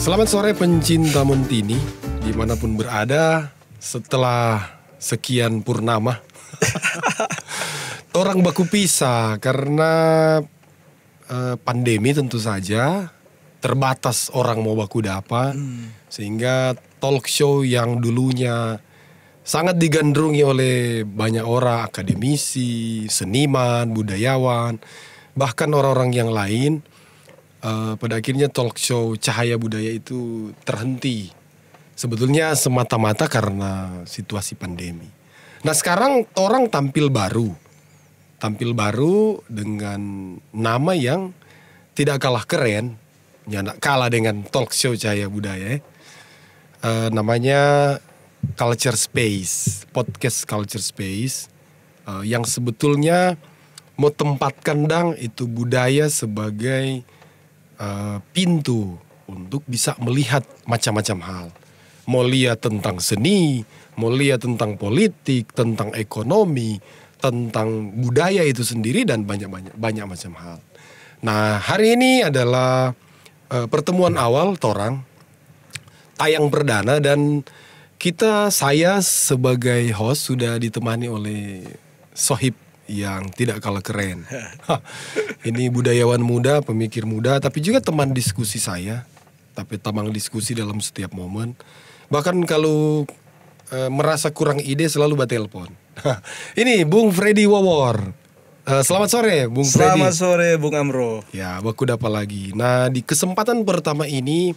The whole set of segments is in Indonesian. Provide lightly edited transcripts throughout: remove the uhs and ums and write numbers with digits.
Selamat sore pencinta Montini, dimanapun berada setelah sekian purnama. Orang baku pisah karena pandemi tentu saja, terbatas orang mau baku dapa, sehingga talk show yang dulunya sangat digandrungi oleh banyak orang, akademisi, seniman, budayawan, bahkan orang-orang yang lain, pada akhirnya talk show Cahaya Budaya itu terhenti. Sebetulnya semata-mata karena situasi pandemi. Nah sekarang orang tampil baru dengan nama yang tidak kalah keren, ya tidak kalah dengan talk show Cahaya Budaya. Namanya Culture Space, podcast Culture Space, yang sebetulnya mau tempatkan itu budaya sebagai pintu untuk bisa melihat macam-macam hal. Mau lihat tentang seni, mau lihat tentang politik, tentang ekonomi, tentang budaya itu sendiri dan banyak macam hal. Nah hari ini adalah pertemuan awal torang tayang perdana dan saya sebagai host sudah ditemani oleh sohib yang tidak kalah keren. Ini budayawan muda, pemikir muda, tapi juga teman diskusi saya. Tapi teman diskusi dalam setiap momen. Bahkan kalau merasa kurang ide selalu batelpon. Ini Bung Freddy Wawor. Selamat sore Bung Freddy. Selamat sore Bung Amro. Ya, baku dapa lagi. Nah, di kesempatan pertama ini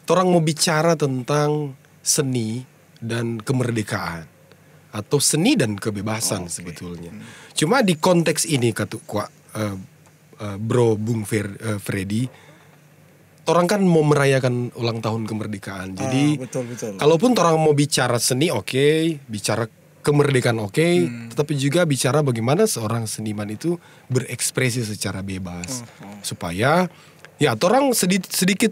orang mau bicara tentang seni dan kemerdekaan atau seni dan kebebasan sebetulnya. Cuma di konteks ini Bro Bung Freddy, orang kan mau merayakan ulang tahun kemerdekaan. Jadi betul. kalaupun orang mau bicara seni bicara kemerdekaan tetapi juga bicara bagaimana seorang seniman itu berekspresi secara bebas. Supaya ya orang sedikit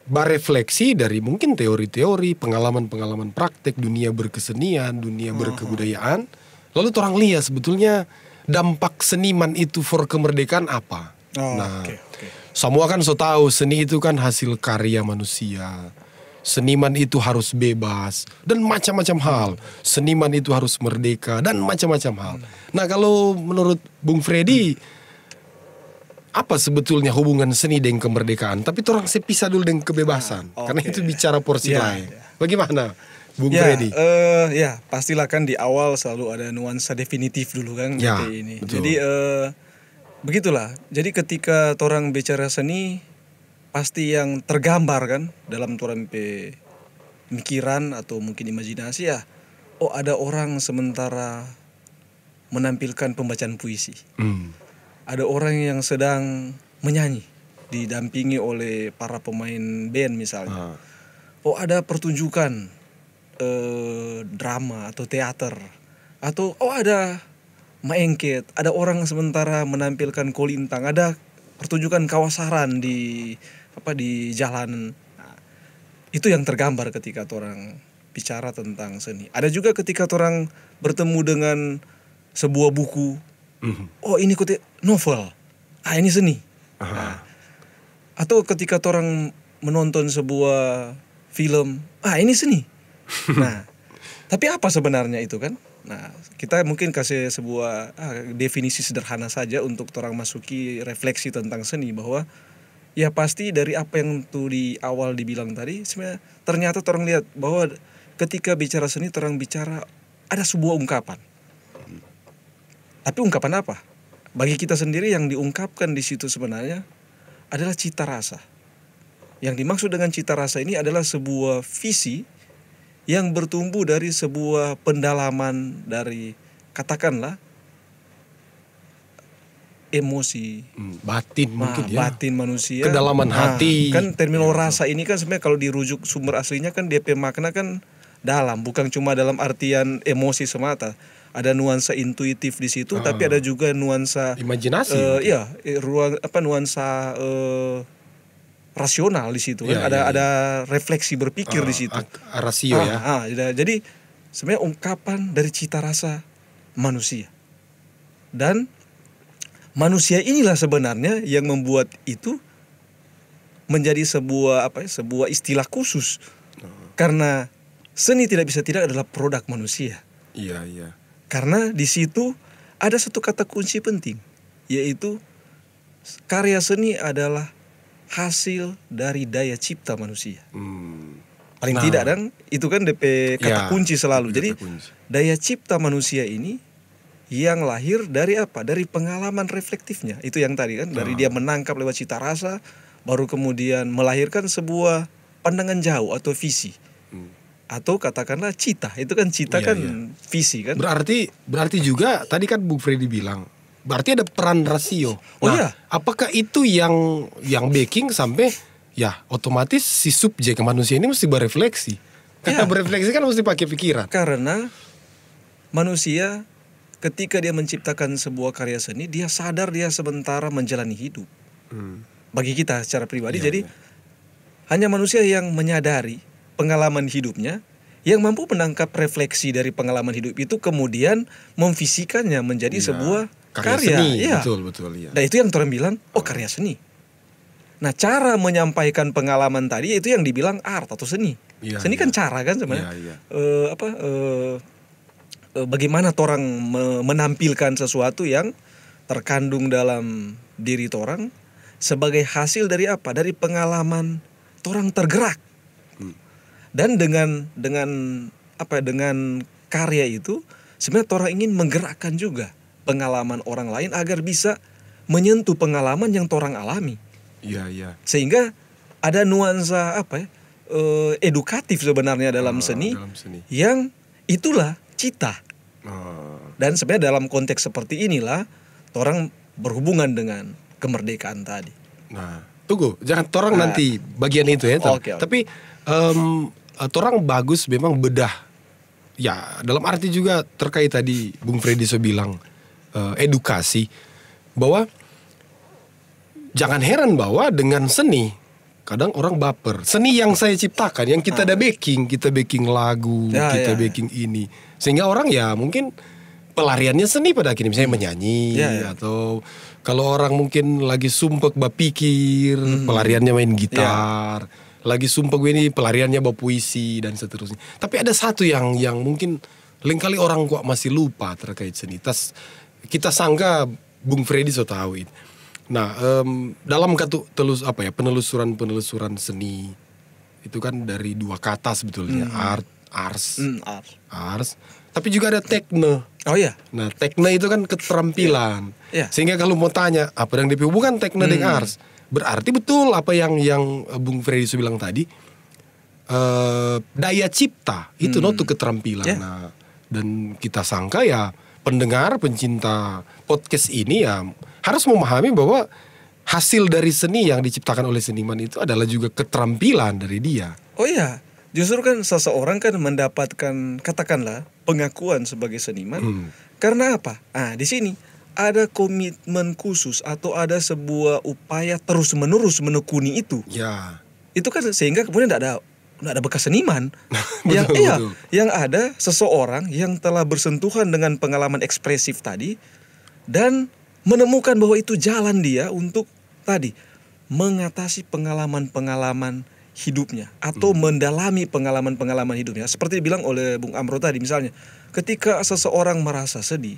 berefleksi dari mungkin teori-teori, pengalaman-pengalaman praktek dunia berkesenian, dunia berkebudayaan. Lalu orang lihat sebetulnya dampak seniman itu for kemerdekaan apa. Semua kan tahu seni itu kan hasil karya manusia. Seniman itu harus bebas dan macam-macam hal. Seniman itu harus merdeka dan macam-macam hal. Nah kalau menurut Bung Freddy, apa sebetulnya hubungan seni dengan kemerdekaan? Tapi orang pisah dulu dengan kebebasan. Karena itu bicara porsi lain. Bagaimana Bung Freddy? Pastilah kan di awal selalu ada nuansa definitif dulu kan. Ini. Betul. Jadi begitulah. Jadi ketika orang bicara seni, pasti yang tergambar kan dalam orang pemikiran atau mungkin imajinasi ada orang sementara menampilkan pembacaan puisi. Ada orang yang sedang menyanyi didampingi oleh para pemain band misalnya. Ada pertunjukan drama atau teater. Atau ada maengket, ada orang sementara menampilkan kolintang, ada pertunjukan kawasaran di jalan. Nah, itu yang tergambar ketika orang bicara tentang seni. Ada juga ketika orang bertemu dengan sebuah buku. Ini novel. Ini seni. Nah, atau ketika orang menonton sebuah film, ini seni. Nah, tapi apa sebenarnya itu kan? Nah, kita mungkin kasih sebuah definisi sederhana saja untuk orang masuki refleksi tentang seni, bahwa ya pasti dari apa yang tuh di awal dibilang tadi, sebenarnya ternyata orang lihat bahwa ketika bicara seni orang bicara ada sebuah ungkapan. Tapi ungkapan apa? Bagi kita sendiri yang diungkapkan di situ sebenarnya adalah cita rasa. Yang dimaksud dengan cita rasa ini adalah sebuah visi yang bertumbuh dari sebuah pendalaman dari, katakanlah, emosi, batin mungkin batin manusia, kedalaman hati. Kan terminologi rasa ini kan sebenarnya kalau dirujuk sumber aslinya kan DP makna kan dalam, bukan cuma dalam artian emosi semata. Ada nuansa intuitif di situ, tapi ada juga nuansa imajinasi. Nuansa rasional di situ kan. Ada refleksi berpikir di situ. Rasio Jadi sebenarnya ungkapan dari cita rasa manusia. Dan manusia inilah sebenarnya yang membuat itu menjadi sebuah sebuah istilah khusus. Karena seni tidak bisa tidak adalah produk manusia. Iya, iya. Karena di situ ada satu kata kunci penting, yaitu karya seni adalah hasil dari daya cipta manusia. Paling tidak dan itu kan DP kata kunci selalu. Jadi daya cipta manusia ini yang lahir dari apa? Dari pengalaman reflektifnya. Itu yang tadi kan, dari dia menangkap lewat cita rasa, baru kemudian melahirkan sebuah pandangan jauh atau visi. Atau katakanlah cita. Itu kan cita visi kan. Berarti juga tadi kan Bung Freddy bilang, berarti ada peran rasio. Apakah itu yang backing sampai ya otomatis si subjek manusia ini mesti berefleksi. Karena berefleksi kan mesti pakai pikiran. Karena manusia ketika dia menciptakan sebuah karya seni, dia sadar dia sementara menjalani hidup. Bagi kita secara pribadi, jadi hanya manusia yang menyadari pengalaman hidupnya, yang mampu menangkap refleksi dari pengalaman hidup itu, kemudian memfisikannya menjadi sebuah karya seni. Betul. Nah itu yang orang bilang, karya seni. Nah cara menyampaikan pengalaman tadi itu yang dibilang art atau seni. Seni kan cara kan sebenarnya. Bagaimana orang menampilkan sesuatu yang terkandung dalam diri orang sebagai hasil dari apa? Dari pengalaman orang tergerak. Dan dengan karya itu sebenarnya orang ingin menggerakkan juga pengalaman orang lain agar bisa menyentuh pengalaman yang orang alami. Sehingga ada nuansa edukatif sebenarnya dalam seni yang itulah cita. Dan sebenarnya dalam konteks seperti inilah orang berhubungan dengan kemerdekaan tadi. Nah, tunggu, jangan orang nanti bagian itu ya. Tapi orang bagus memang bedah. Ya, dalam arti juga terkait tadi Bung Freddy so bilang edukasi, bahwa jangan heran bahwa dengan seni kadang orang baper. Seni yang saya ciptakan, yang kita ada backing, kita backing lagu, backing ini, sehingga orang ya mungkin pelariannya seni pada akhirnya, misalnya menyanyi atau kalau orang mungkin lagi sumpek bapikir, pelariannya main gitar. Lagi sumpah gue ini pelariannya bawa puisi dan seterusnya. Tapi ada satu yang mungkin lain kali orang kok masih lupa terkait seni. Kita sangka Bung Freddy so tahu ini. Nah, dalam penelusuran seni itu kan dari dua kata sebetulnya, ars. Tapi juga ada tekne. Nah, tekne itu kan keterampilan. Sehingga kalau mau tanya apa yang dihubungkan tekne dengan ars, berarti betul apa yang Bung Freddy bilang tadi, daya cipta itu notu keterampilan. Nah, dan kita sangka ya pendengar pencinta podcast ini ya harus memahami bahwa hasil dari seni yang diciptakan oleh seniman itu adalah juga keterampilan dari dia. Justru kan seseorang kan mendapatkan katakanlah pengakuan sebagai seniman karena apa? Di sini ada komitmen khusus atau ada sebuah upaya terus-menerus menekuni itu. Itu kan sehingga kemudian tidak ada bekas seniman. Yang ada seseorang yang telah bersentuhan dengan pengalaman ekspresif tadi dan menemukan bahwa itu jalan dia untuk tadi mengatasi pengalaman-pengalaman hidupnya atau mendalami pengalaman-pengalaman hidupnya. Seperti dibilang oleh Bung Amro tadi misalnya, ketika seseorang merasa sedih,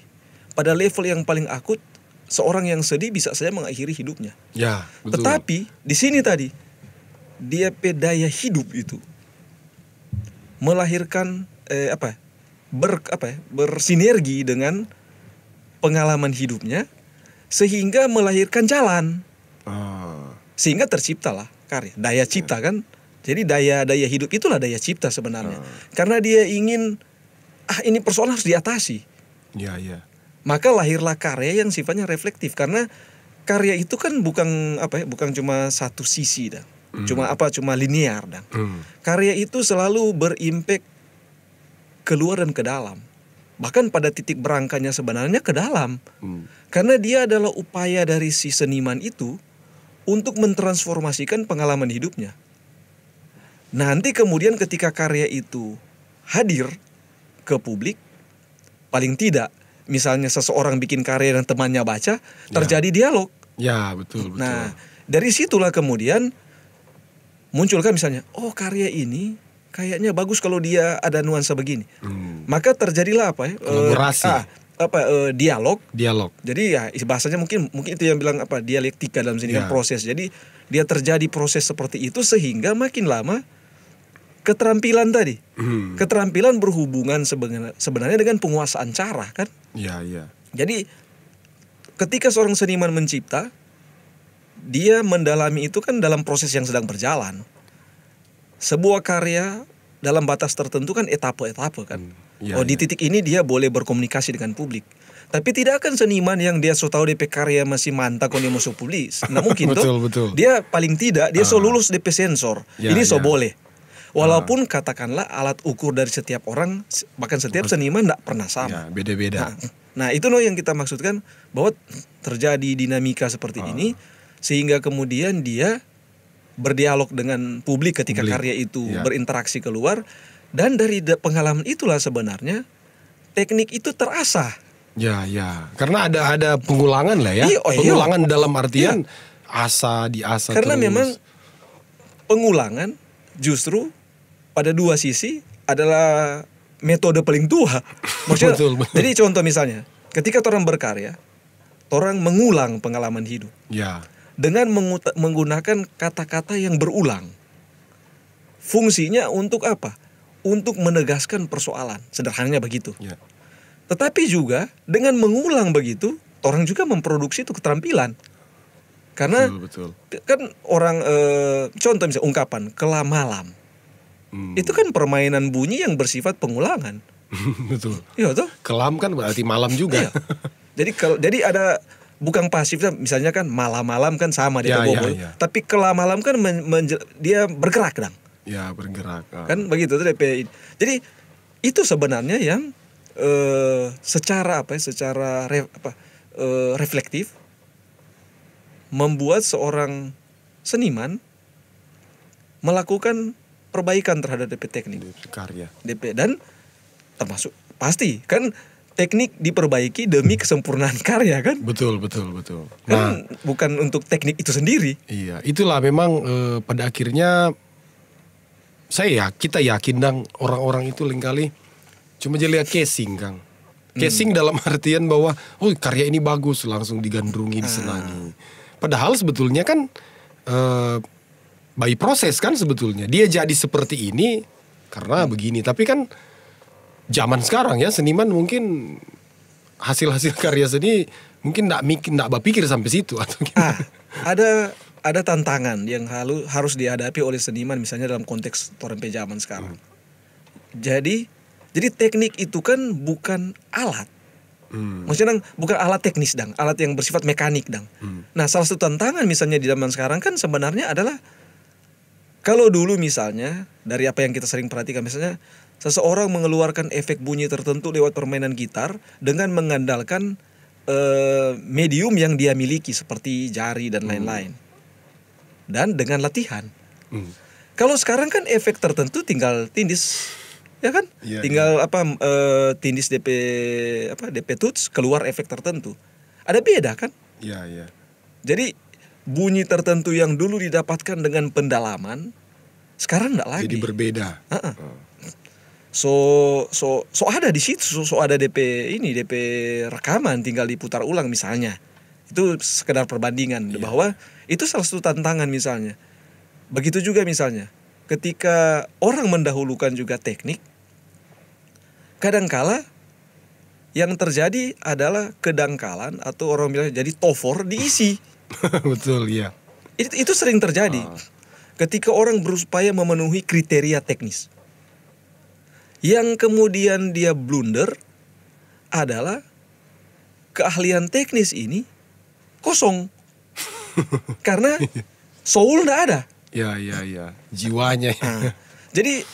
pada level yang paling akut, seorang yang sedih bisa saja mengakhiri hidupnya. Betul. Tetapi di sini tadi dia daya hidup itu melahirkan bersinergi dengan pengalaman hidupnya sehingga melahirkan jalan. Sehingga terciptalah karya, daya cipta kan. Jadi daya hidup itulah daya cipta sebenarnya. Karena dia ingin ini persoalan harus diatasi. Maka lahirlah karya yang sifatnya reflektif, karena karya itu kan bukan cuma satu sisi dah. Cuma linear dah. Karya itu selalu berimpact keluar dan ke dalam. Bahkan pada titik berangkanya sebenarnya ke dalam. Karena dia adalah upaya dari si seniman itu untuk mentransformasikan pengalaman hidupnya. Nanti kemudian ketika karya itu hadir ke publik, paling tidak misalnya seseorang bikin karya dan temannya baca, terjadi dialog. Betul. Nah, dari situlah kemudian muncul kan misalnya, oh karya ini kayaknya bagus kalau dia ada nuansa begini. Maka terjadilah apa ya? Kolaborasi. Dialog. Dialog. Jadi ya bahasanya mungkin itu yang bilang apa, dialektika dalam sini kan, proses. Jadi dia terjadi proses seperti itu sehingga makin lama keterampilan tadi. Keterampilan berhubungan sebenarnya dengan penguasaan cara kan? Iya. Jadi ketika seorang seniman mencipta, dia mendalami itu kan dalam proses yang sedang berjalan. Sebuah karya dalam batas tertentu kan etape-etape kan. Di titik ini dia boleh berkomunikasi dengan publik. Tapi tidak akan seniman yang dia so tahu DP karya masih mantap kalau dia masuk publik. Nah mungkin betul. Dia paling tidak dia so lulus DP sensor. Ini so boleh. Walaupun katakanlah alat ukur dari setiap orang, bahkan setiap seniman tidak pernah sama. Beda-beda. Nah itu yang kita maksudkan, bahwa terjadi dinamika seperti ini sehingga kemudian dia berdialog dengan publik ketika karya itu berinteraksi keluar, dan dari pengalaman itulah sebenarnya teknik itu terasah. Ya. Karena ada pengulangan lah ya. Pengulangan dalam artian diasah karena terus. Memang pengulangan justru pada dua sisi adalah metode paling tua. Maksudnya, betul. Jadi contoh misalnya, ketika orang berkarya, orang mengulang pengalaman hidup. Ya. Dengan menggunakan kata-kata yang berulang. Fungsinya untuk apa? Untuk menegaskan persoalan. Sederhananya begitu. Ya. Tetapi juga dengan mengulang begitu, orang juga memproduksi itu keterampilan. Karena betul. Kan orang contoh misalnya ungkapan kelamalam. Itu kan permainan bunyi yang bersifat pengulangan. Betul. Iya toh? Kelam kan berarti malam juga. Iya. Jadi ada bukan pasif, misalnya kan malam-malam kan sama dia bobol. Tapi kelamalam kan dia bergerak dong. Ya, bergerak. Kan begitu tuh DP. Jadi itu sebenarnya yang secara reflektif membuat seorang seniman melakukan perbaikan terhadap DP teknik karya. DP, dan termasuk pasti kan teknik diperbaiki demi kesempurnaan karya kan? Betul. Kan bukan untuk teknik itu sendiri. Iya, itulah memang pada akhirnya kita yakin dang orang-orang itu lengkali cuma jadi lihat casing, Kang. Casing dalam artian bahwa karya ini bagus, langsung digandrungi, disenangi. Padahal sebetulnya kan by proses kan sebetulnya. Dia jadi seperti ini karena begini. Tapi kan zaman sekarang ya seniman mungkin hasil-hasil karya seni mungkin nggak berpikir sampai situ atau gimana. Ada tantangan yang harus dihadapi oleh seniman misalnya dalam konteks torempe zaman sekarang. Jadi teknik itu kan bukan alat. Maksudnya bukan alat teknis dang, alat yang bersifat mekanik dang. Nah, salah satu tantangan misalnya di zaman sekarang kan sebenarnya adalah, kalau dulu misalnya dari apa yang kita sering perhatikan, misalnya seseorang mengeluarkan efek bunyi tertentu lewat permainan gitar dengan mengandalkan medium yang dia miliki seperti jari dan lain-lain, dan dengan latihan. Kalau sekarang kan efek tertentu tinggal tindis, ya kan? Tinggal tindis DP tuts keluar efek tertentu. Ada beda kan? Iya. Jadi bunyi tertentu yang dulu didapatkan dengan pendalaman sekarang enggak lagi. Jadi berbeda. So ada di situ, so ada DP rekaman tinggal diputar ulang misalnya. Itu sekedar perbandingan bahwa itu salah satu tantangan misalnya. Begitu juga misalnya ketika orang mendahulukan juga teknik, kadangkala yang terjadi adalah kedangkalan atau orang bilang jadi tofor diisi. Betul, ya. Itu sering terjadi ketika orang berupaya memenuhi kriteria teknis. Yang kemudian dia blunder adalah keahlian teknis ini kosong. Karena soul nggak ada. Ya. Jiwanya. Jadi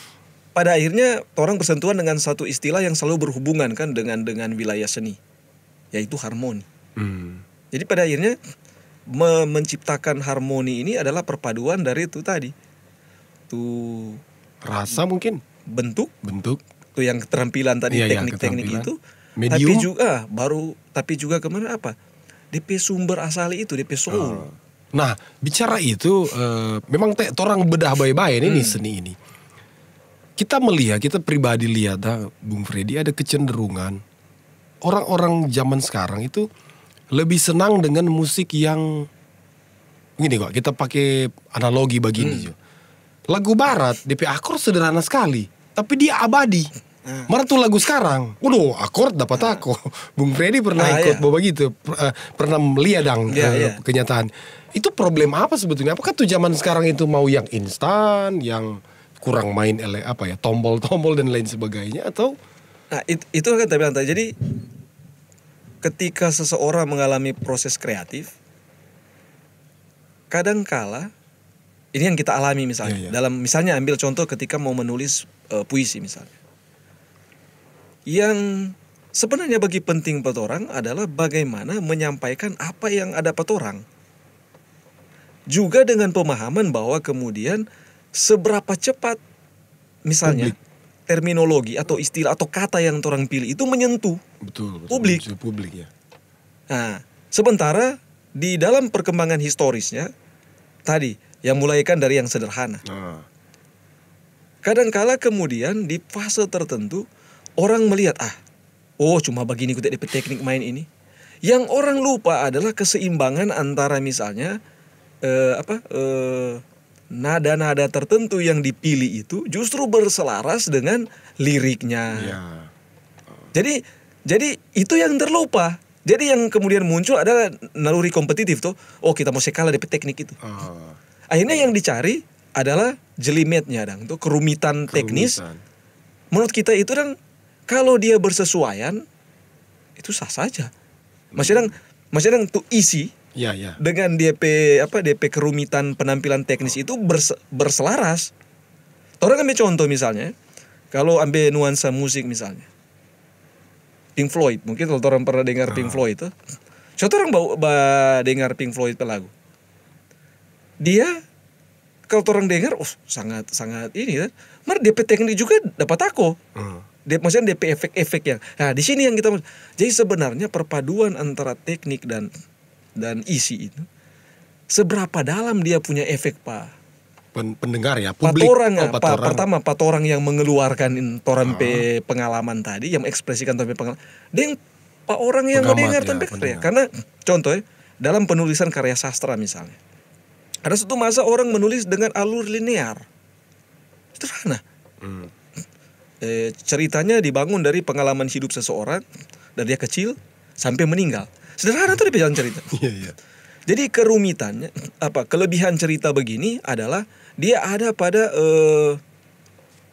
pada akhirnya orang bersentuhan dengan satu istilah yang selalu berhubungan kan dengan wilayah seni, yaitu harmoni. Jadi pada akhirnya menciptakan harmoni ini adalah perpaduan dari itu tadi. Tuh rasa mungkin, bentuk tuh yang keterampilan tadi, teknik-teknik itu, medium. tapi juga kemana DP sumber asali itu, DP soul. Nah, bicara itu memang orang bedah baik-baik ini seni ini. Kita melihat, kita pribadi lihat, Bung Freddy, ada kecenderungan orang-orang zaman sekarang itu lebih senang dengan musik yang gini kok. Kita pakai analogi begini Jo. Lagu barat DP akor sederhana sekali, tapi dia abadi. Mana tuh lagu sekarang, waduh akord dapat aku. Bung Freddy pernah ikut begitu, pernah melihat kenyataan. Itu problem apa sebetulnya? Apakah tuh zaman sekarang itu mau yang instan, yang kurang main tombol-tombol dan lain sebagainya, atau? Nah itu kan tadi bilang tadi. Jadi ketika seseorang mengalami proses kreatif, kadangkala ini yang kita alami misalnya. Dalam misalnya ambil contoh ketika mau menulis puisi misalnya. Yang sebenarnya bagi penting buat orang adalah bagaimana menyampaikan apa yang ada pada orang. Juga dengan pemahaman bahwa kemudian seberapa cepat misalnya terminologi atau istilah atau kata yang orang pilih itu menyentuh publik ya. Nah, sementara di dalam perkembangan historisnya tadi yang mulaikan dari yang sederhana. Kadangkala kemudian di fase tertentu orang melihat cuma begini kutip teknik main ini. Yang orang lupa adalah keseimbangan antara misalnya nada-nada tertentu yang dipilih itu justru berselaras dengan liriknya. Jadi itu yang terlupa. Jadi yang kemudian muncul adalah naluri kompetitif tuh. Oh, kita mau sekala DP teknik itu. Akhirnya yang dicari adalah jelimetnya tuh kerumitan teknis. Menurut kita itu kalau dia bersesuaian itu sah saja. Maksudnya tuh isi dengan DP kerumitan penampilan teknis itu berselaras. Orang ambil contoh misalnya, kalau ambil nuansa musik misalnya, Pink Floyd, mungkin kalau orang pernah dengar Pink Floyd itu, contoh orang dengar Pink Floyd lagu, dia kalau orang dengar, sangat ini kan, DP teknik juga dapat aku. Maksudnya DP efek-efek yang, nah di sini yang kita, jadi sebenarnya perpaduan antara teknik dan isi itu, seberapa dalam dia punya efek pendengar ya, publik. Pertama orang yang mengeluarkan toran pengalaman tadi, yang mengekspresikan toran pengalaman, dan orang yang mendengar tanpa karya. Karena contoh dalam penulisan karya sastra misalnya, ada satu masa orang menulis dengan alur linear, sederhana. Ceritanya dibangun dari pengalaman hidup seseorang dari dia kecil sampai meninggal. Sederhana tuh dia jalan cerita. Jadi kerumitannya kelebihan cerita begini adalah dia ada pada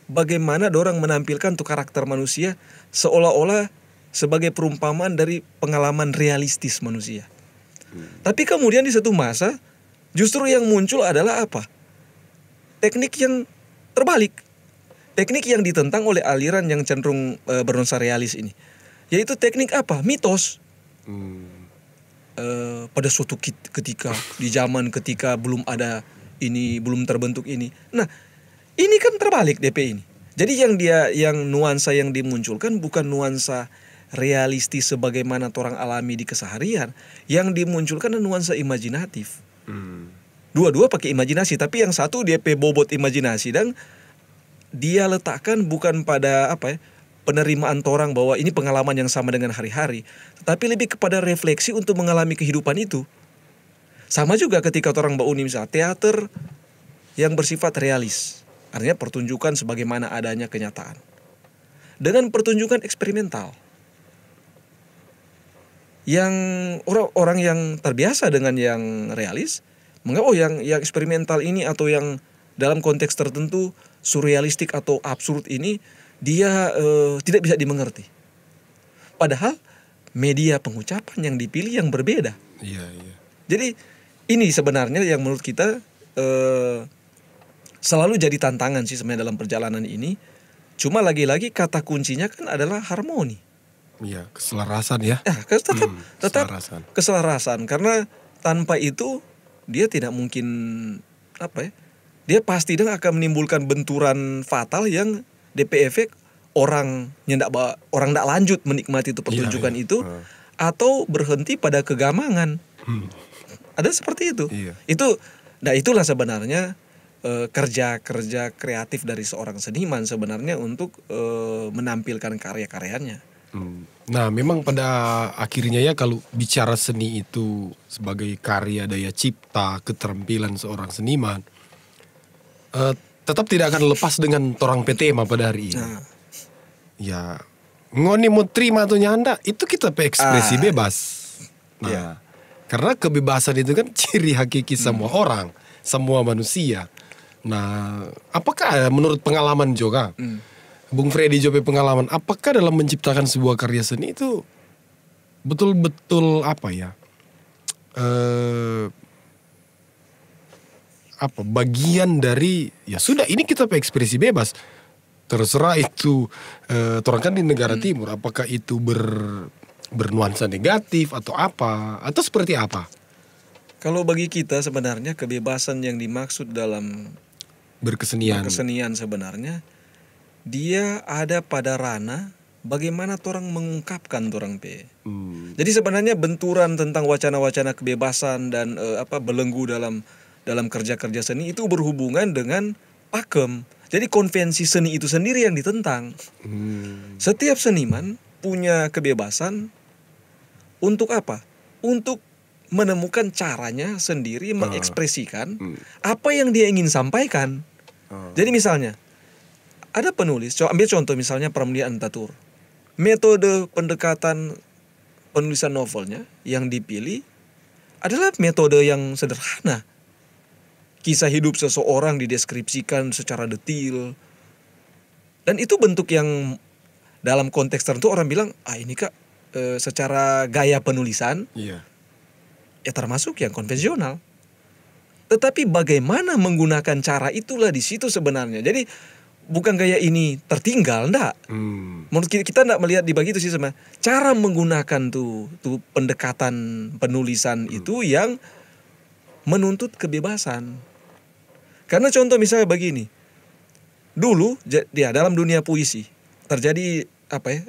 bagaimana orang menampilkan tuh karakter manusia seolah-olah sebagai perumpamaan dari pengalaman realistis manusia. Tapi kemudian di satu masa justru yang muncul adalah teknik yang terbalik. Teknik yang ditentang oleh aliran yang cenderung bernuansa realis ini, yaitu teknik mitos. Pada suatu ketika di zaman ketika belum ada ini, belum terbentuk ini. Nah, ini kan terbalik DP ini. Jadi yang nuansa yang dimunculkan bukan nuansa realistis sebagaimana orang alami di keseharian, yang dimunculkan adalah nuansa imajinatif. Dua-dua pakai imajinasi, tapi yang satu DP bobot imajinasi dan dia letakkan bukan pada penerimaan orang bahwa ini pengalaman yang sama dengan hari-hari, tetapi lebih kepada refleksi untuk mengalami kehidupan itu. Sama juga ketika orang bauni misalnya teater yang bersifat realis, artinya pertunjukan sebagaimana adanya kenyataan, dengan pertunjukan eksperimental yang orang yang terbiasa dengan yang realis menganggap yang eksperimental ini atau yang dalam konteks tertentu surrealistik atau absurd ini dia tidak bisa dimengerti. Padahal media pengucapan yang dipilih yang berbeda. Jadi ini sebenarnya yang menurut kita selalu jadi tantangan sih sebenarnya dalam perjalanan ini. Cuma lagi-lagi kata kuncinya kan adalah harmoni. Keselarasan ya. Tetap keselarasan, karena tanpa itu dia tidak mungkin dia pasti akan menimbulkan benturan fatal yang DP efek orang ndak lanjut menikmati itu pertunjukan itu, atau berhenti pada kegamangan. Ada seperti itu. Iya. Nah itulah sebenarnya kerja kreatif dari seorang seniman sebenarnya untuk menampilkan karya-karyanya. Nah, memang pada akhirnya ya kalau bicara seni itu sebagai karya daya cipta, keterampilan seorang seniman, tetap tidak akan lepas dengan torang petema pada hari ini. Nah, Ya, ngoni mau terima atau nyanda, itu kita ekspresi bebas. Nah, Iya. karena kebebasan itu kan ciri hakiki semua orang, semua manusia. Nah, apakah menurut pengalaman juga, Bung Freddy Jope pengalaman, apakah dalam menciptakan sebuah karya seni itu betul-betul apa ya? Bagian dari ya sudah ini kita ekspresi bebas. Terserah itu orang kan di negara timur, apakah itu bernuansa negatif atau apa atau seperti apa? kalau bagi kita sebenarnya kebebasan yang dimaksud dalam Berkesenian. kesenian sebenarnya dia ada pada ranah bagaimana orang mengungkapkan orang pe. Jadi sebenarnya benturan tentang wacana-wacana kebebasan dan belenggu dalam kerja-kerja seni itu berhubungan dengan pakem. Jadi konvensi seni itu sendiri yang ditentang. Setiap seniman punya kebebasan untuk apa? Untuk menemukan caranya sendiri mengekspresikan apa yang dia ingin sampaikan. Jadi misalnya ada penulis, ambil contoh misalnya Pramlia Antatur. Metode pendekatan penulisan novelnya yang dipilih adalah metode yang sederhana. Kisah hidup seseorang dideskripsikan secara detail. Dan itu bentuk yang dalam konteks tertentu orang bilang, ini kak secara gaya penulisan Iya. ya termasuk yang konvensional. Tetapi bagaimana menggunakan cara itulah di situ sebenarnya. Jadi bukan gaya ini tertinggal, enggak. Menurut kita enggak melihat di begitu sih sebenarnya. Cara menggunakan tuh pendekatan penulisan itu yang menuntut kebebasan. Karena contoh misalnya begini. Dulu dalam dunia puisi terjadi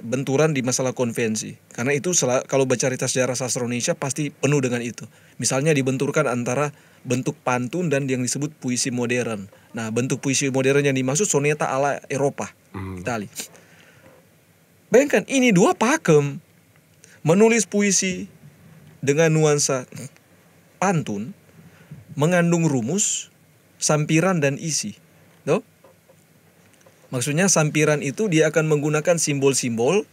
benturan di masalah konvensi. Karena itu kalau baca cerita sejarah sastra Indonesia pasti penuh dengan itu. Misalnya dibenturkan antara bentuk pantun dan yang disebut puisi modern. Nah, bentuk puisi modern yang dimaksud soneta ala Eropa, Itali. Bayangkan ini dua pakem menulis puisi dengan nuansa pantun, mengandung rumus, sampiran dan isi. Tuh? Maksudnya sampiran itu dia akan menggunakan simbol-simbol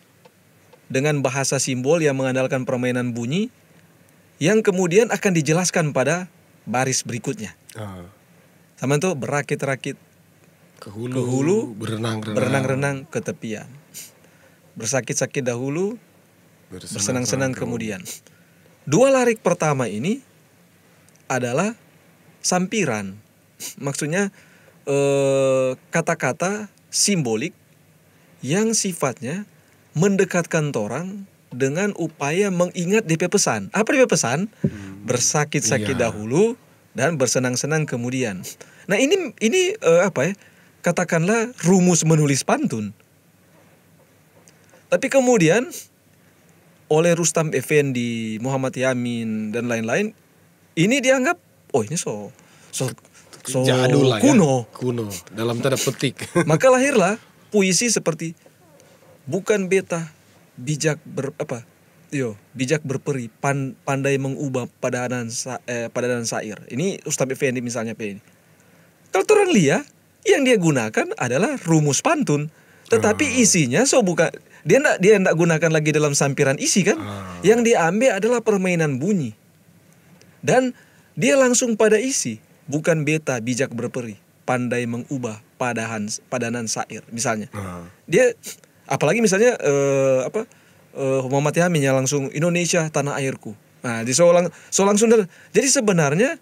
dengan bahasa simbol yang mengandalkan permainan bunyi yang kemudian akan dijelaskan pada baris berikutnya. Sama itu berakit-rakit Ke hulu, berenang-renang ke tepian. Bersakit-sakit dahulu, bersenang-senang kemudian. Dua larik pertama ini adalah sampiran. Maksudnya kata-kata simbolik yang sifatnya mendekatkan orang dengan upaya mengingat DP pesan. Apa DP pesan? Bersakit-sakit dahulu dan bersenang-senang kemudian. Nah ini katakanlah rumus menulis pantun. Tapi kemudian oleh Rustam Effendi, Muhammad Yamin dan lain-lain ini dianggap ini so jadul lah, kuno. ya? Kuno dalam tanda petik. Maka lahirlah puisi seperti bukan beta bijak berperi, pandai mengubah padanan syair. Ini Ustaz Effendi misalnya ini. Kalau orang lihat yang dia gunakan adalah rumus pantun, tetapi isinya bukan dia enggak gunakan lagi dalam sampiran isi kan. Yang diambil adalah permainan bunyi. Dan dia langsung pada isi, bukan beta bijak berperi, pandai mengubah padanan syair misalnya. Dia apalagi misalnya Muhammad Yamin yang langsung Indonesia tanah airku. Nah, di langsung jadi sebenarnya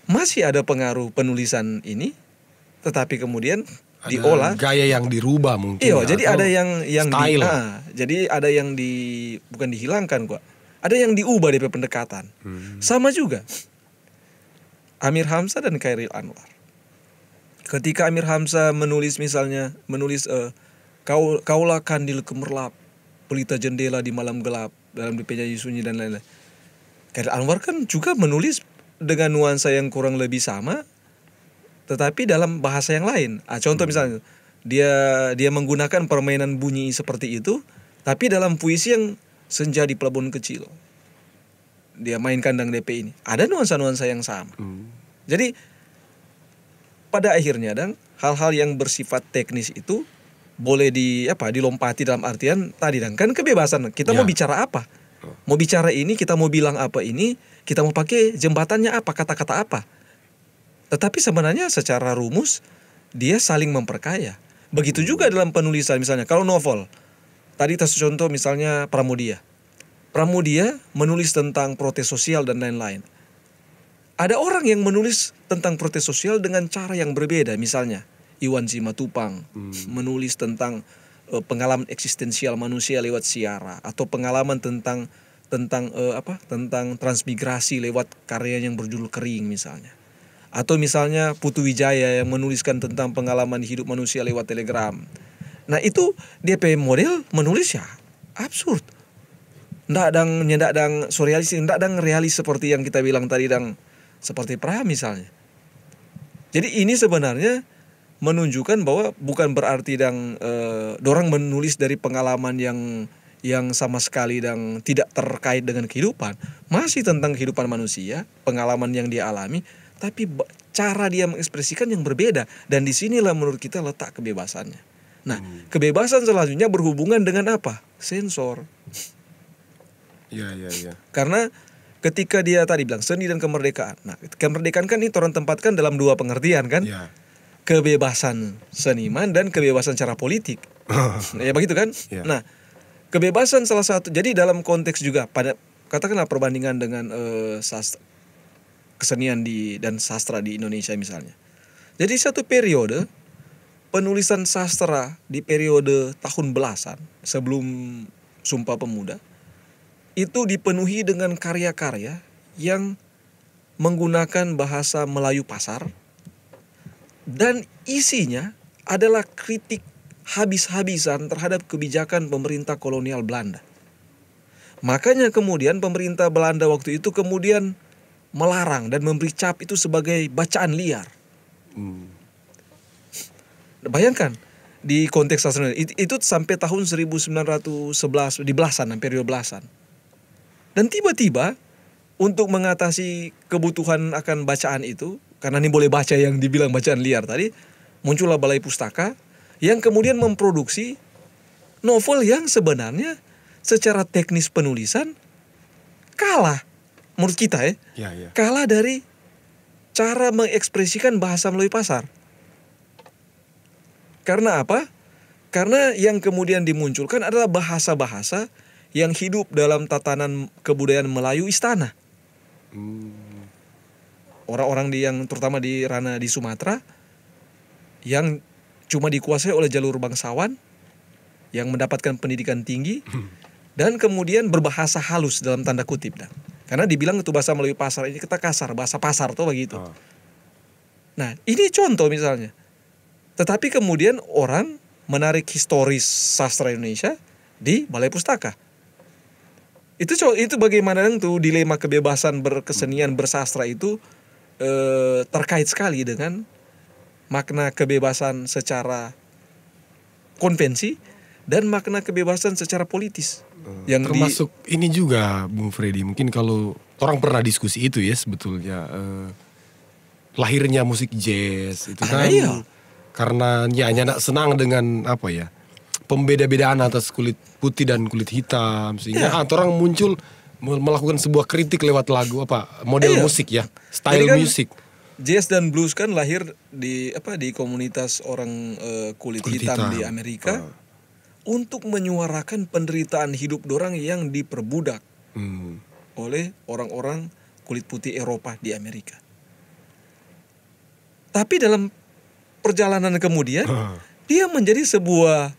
masih ada pengaruh penulisan ini, tetapi kemudian ada diolah gaya yang dirubah mungkin. Iya, jadi ada yang style. Jadi ada yang bukan dihilangkan kok. Ada yang diubah dari pendekatan. Sama juga Amir Hamzah dan Chairil Anwar. Ketika Amir Hamzah menulis kaulah kandil gemerlap, pelita jendela di malam gelap dalam penyanyi sunyi dan lain-lain. Khairil Anwar kan juga menulis dengan nuansa yang kurang lebih sama, tetapi dalam bahasa yang lain. Contoh misalnya, dia menggunakan permainan bunyi seperti itu, tapi dalam puisi yang senja di pelabuhan kecil. Dia main kandang DP ini. Ada nuansa-nuansa yang sama. Jadi pada akhirnya hal-hal yang bersifat teknis itu boleh dilompati dalam artian tadi kan kebebasan. Kita mau bicara apa? Mau bicara ini, kita mau bilang apa ini, kita mau pakai jembatannya apa, kata-kata apa. Tetapi sebenarnya secara rumus dia saling memperkaya. Begitu juga dalam penulisan, misalnya kalau novel. Tadi kita contoh misalnya Pramudia. Pramudia menulis tentang protes sosial dan lain-lain. Ada orang yang menulis tentang protes sosial dengan cara yang berbeda. Misalnya Iwan Simatupang menulis tentang pengalaman eksistensial manusia lewat siara, atau pengalaman tentang transmigrasi lewat karya yang berjudul Kering misalnya. Atau misalnya Putu Wijaya yang menuliskan tentang pengalaman hidup manusia lewat telegram. Nah itu DP model menulis ya absurd. Ndak dang surrealis, ndak dang realis seperti yang kita bilang tadi seperti Pra misalnya. Jadi ini sebenarnya menunjukkan bahwa bukan berarti dorang menulis dari pengalaman yang sama sekali tidak terkait dengan kehidupan. Masih tentang kehidupan manusia, pengalaman yang dia alami, tapi cara dia mengekspresikan yang berbeda. Dan disinilah menurut kita letak kebebasannya. Nah, kebebasan selanjutnya berhubungan dengan apa? Sensor. Ya. Karena ketika dia tadi bilang seni dan kemerdekaan. Nah, kemerdekaan kan ini orang tempatkan dalam dua pengertian kan? Ya. Kebebasan seniman dan kebebasan cara politik. Ya begitu kan? Ya. Nah, kebebasan salah satu. Jadi dalam konteks juga pada katakanlah perbandingan dengan kesenian dan sastra di Indonesia misalnya. Jadi satu periode penulisan sastra di periode tahun belasan sebelum Sumpah Pemuda itu dipenuhi dengan karya-karya yang menggunakan bahasa Melayu pasar. Dan isinya adalah kritik habis-habisan terhadap kebijakan pemerintah kolonial Belanda. Makanya kemudian pemerintah Belanda waktu itu kemudian melarang dan memberi cap itu sebagai bacaan liar. Bayangkan di konteks sastra itu sampai tahun 1911 di belasan, periode belasan. Dan tiba-tiba untuk mengatasi kebutuhan akan bacaan itu, karena ini boleh baca yang dibilang bacaan liar tadi, muncullah Balai Pustaka yang kemudian memproduksi novel yang sebenarnya secara teknis penulisan kalah menurut kita kalah dari cara mengekspresikan bahasa Melayu pasar. Karena apa? Karena yang kemudian dimunculkan adalah bahasa-bahasa yang hidup dalam tatanan kebudayaan Melayu istana. Orang-orang yang terutama di ranah di Sumatera yang cuma dikuasai oleh jalur bangsawan yang mendapatkan pendidikan tinggi dan kemudian berbahasa halus dalam tanda kutip karena dibilang itu bahasa Melayu pasar, ini kita kasar, bahasa pasar tuh begitu. Nah, ini contoh misalnya. Tetapi kemudian orang menarik historis sastra Indonesia di Balai Pustaka. Itu bagaimana tuh dilema kebebasan berkesenian bersastra itu terkait sekali dengan makna kebebasan secara konvensi dan makna kebebasan secara politis. Yang termasuk ini juga Bung Freddy, mungkin kalau orang pernah diskusi itu ya sebetulnya lahirnya musik jazz itu kan karena hanya senang dengan pembeda-bedaan atas kulit putih dan kulit hitam, sehingga orang muncul melakukan sebuah kritik lewat lagu model musik style kan, musik. Jazz dan blues kan lahir di komunitas orang kulit hitam di Amerika untuk menyuarakan penderitaan hidup dorang yang diperbudak oleh orang-orang kulit putih Eropa di Amerika. Tapi dalam perjalanan kemudian dia menjadi sebuah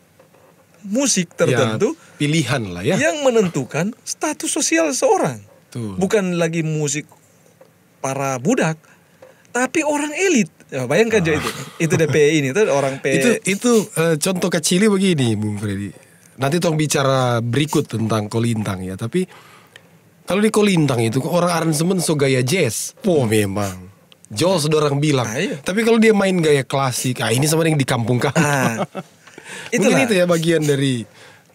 musik tertentu pilihan lah yang menentukan status sosial seorang. Bukan lagi musik para budak, tapi orang elit. Bayangkan aja itu DP ini tuh orang itu contoh kecilnya begini Bung Freddy. Nanti tolong bicara berikut tentang Kolintang ya, tapi Kalau di Kolintang itu orang aransemen so gaya jazz. Memang. Jos orang bilang. Iya. Tapi kalau dia main gaya klasik, ini sama yang di kampung-kampung. Mungkin itu ya bagian dari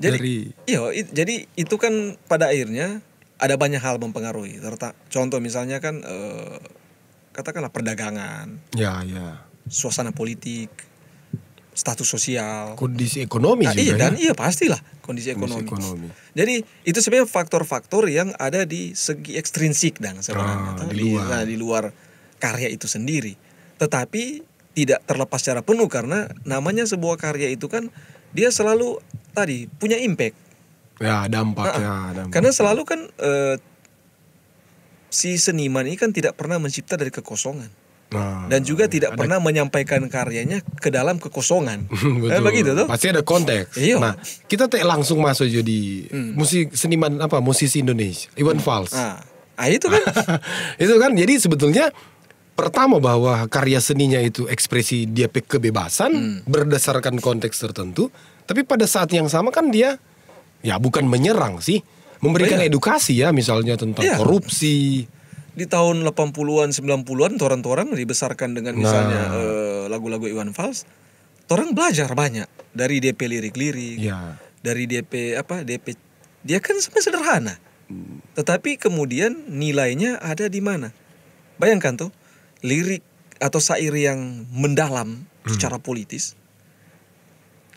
jadi itu kan pada akhirnya ada banyak hal mempengaruhi. Contoh misalnya kan katakanlah perdagangan. Ya. Suasana politik, status sosial, kondisi ekonomi juga. Dan pastilah kondisi ekonomi. Jadi itu sebenarnya faktor-faktor yang ada di segi ekstrinsik sebenarnya di luar karya itu sendiri. Tetapi tidak terlepas secara penuh karena namanya sebuah karya itu kan dia selalu punya impact. Ya, dampak. Karena selalu kan si seniman ini kan tidak pernah mencipta dari kekosongan. Dan juga tidak pernah menyampaikan karyanya ke dalam kekosongan. Begitu tuh. Pasti ada konteks. Iya. Nah, kita langsung masuk jadi musisi Indonesia, Iwan Fals. Itu kan. Itu kan jadi sebetulnya pertama bahwa karya seninya itu ekspresi dia kebebasan berdasarkan konteks tertentu, tapi pada saat yang sama kan dia bukan menyerang sih, memberikan edukasi ya, misalnya tentang korupsi. Di tahun 80-an 90-an torang dibesarkan dengan misalnya lagu-lagu Iwan Fals. Torang belajar banyak dari DP lirik-lirik. Dari DP dia kan sebenarnya sederhana. Tetapi kemudian nilainya ada di mana? Bayangkan tuh, lirik atau syair yang mendalam secara politis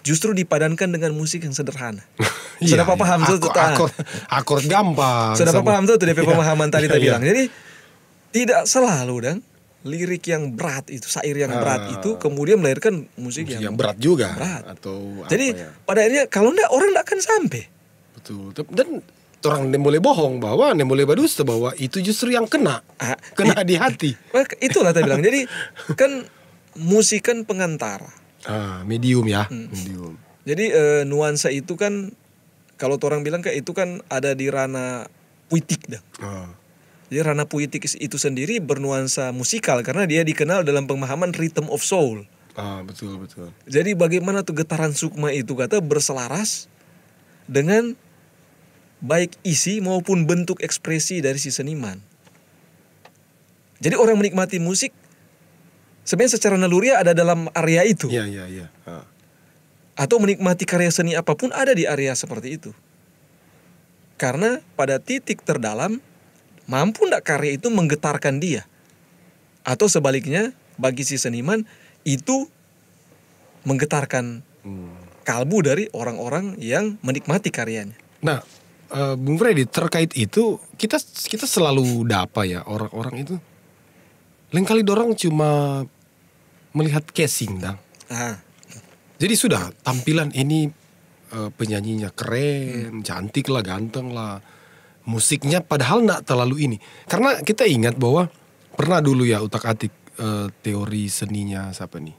justru dipadankan dengan musik yang sederhana. Sudah paham tuh akord gampang. Sudah paham tuh DP pemahaman tadi bilang. Jadi tidak selalu lirik yang berat itu, syair yang berat itu kemudian melahirkan musik yang berat juga. Atau jadi pada akhirnya kalau enggak orang enggak akan sampai. Betul. Dan orang nem boleh bohong bahwa nem boleh berdusta bahwa itu justru yang kena di hati. Itulah tadi bilang. Jadi kan musik kan pengantara. Medium ya. Medium. Jadi nuansa itu kan kalau orang bilang kayak itu kan ada di ranah puitik dah. Jadi ranah puitik itu sendiri bernuansa musikal karena dia dikenal dalam pemahaman rhythm of soul. Betul. Jadi bagaimana tuh getaran sukma itu kata berselaras dengan baik isi maupun bentuk ekspresi dari si seniman. Jadi orang menikmati musik sebenarnya secara naluri ada dalam area itu. Iya. Atau menikmati karya seni apapun ada di area seperti itu. Karena pada titik terdalam mampu ndak karya itu menggetarkan dia. Atau sebaliknya bagi si seniman itu menggetarkan kalbu dari orang-orang yang menikmati karyanya. Nah, Bung Freddy, terkait itu kita selalu ya orang-orang itu lain kali dorang cuma melihat casing jadi sudah tampilan ini penyanyinya keren, cantik lah, ganteng lah, musiknya padahal nggak terlalu ini. Karena kita ingat bahwa pernah dulu ya utak-atik teori seninya siapa nih,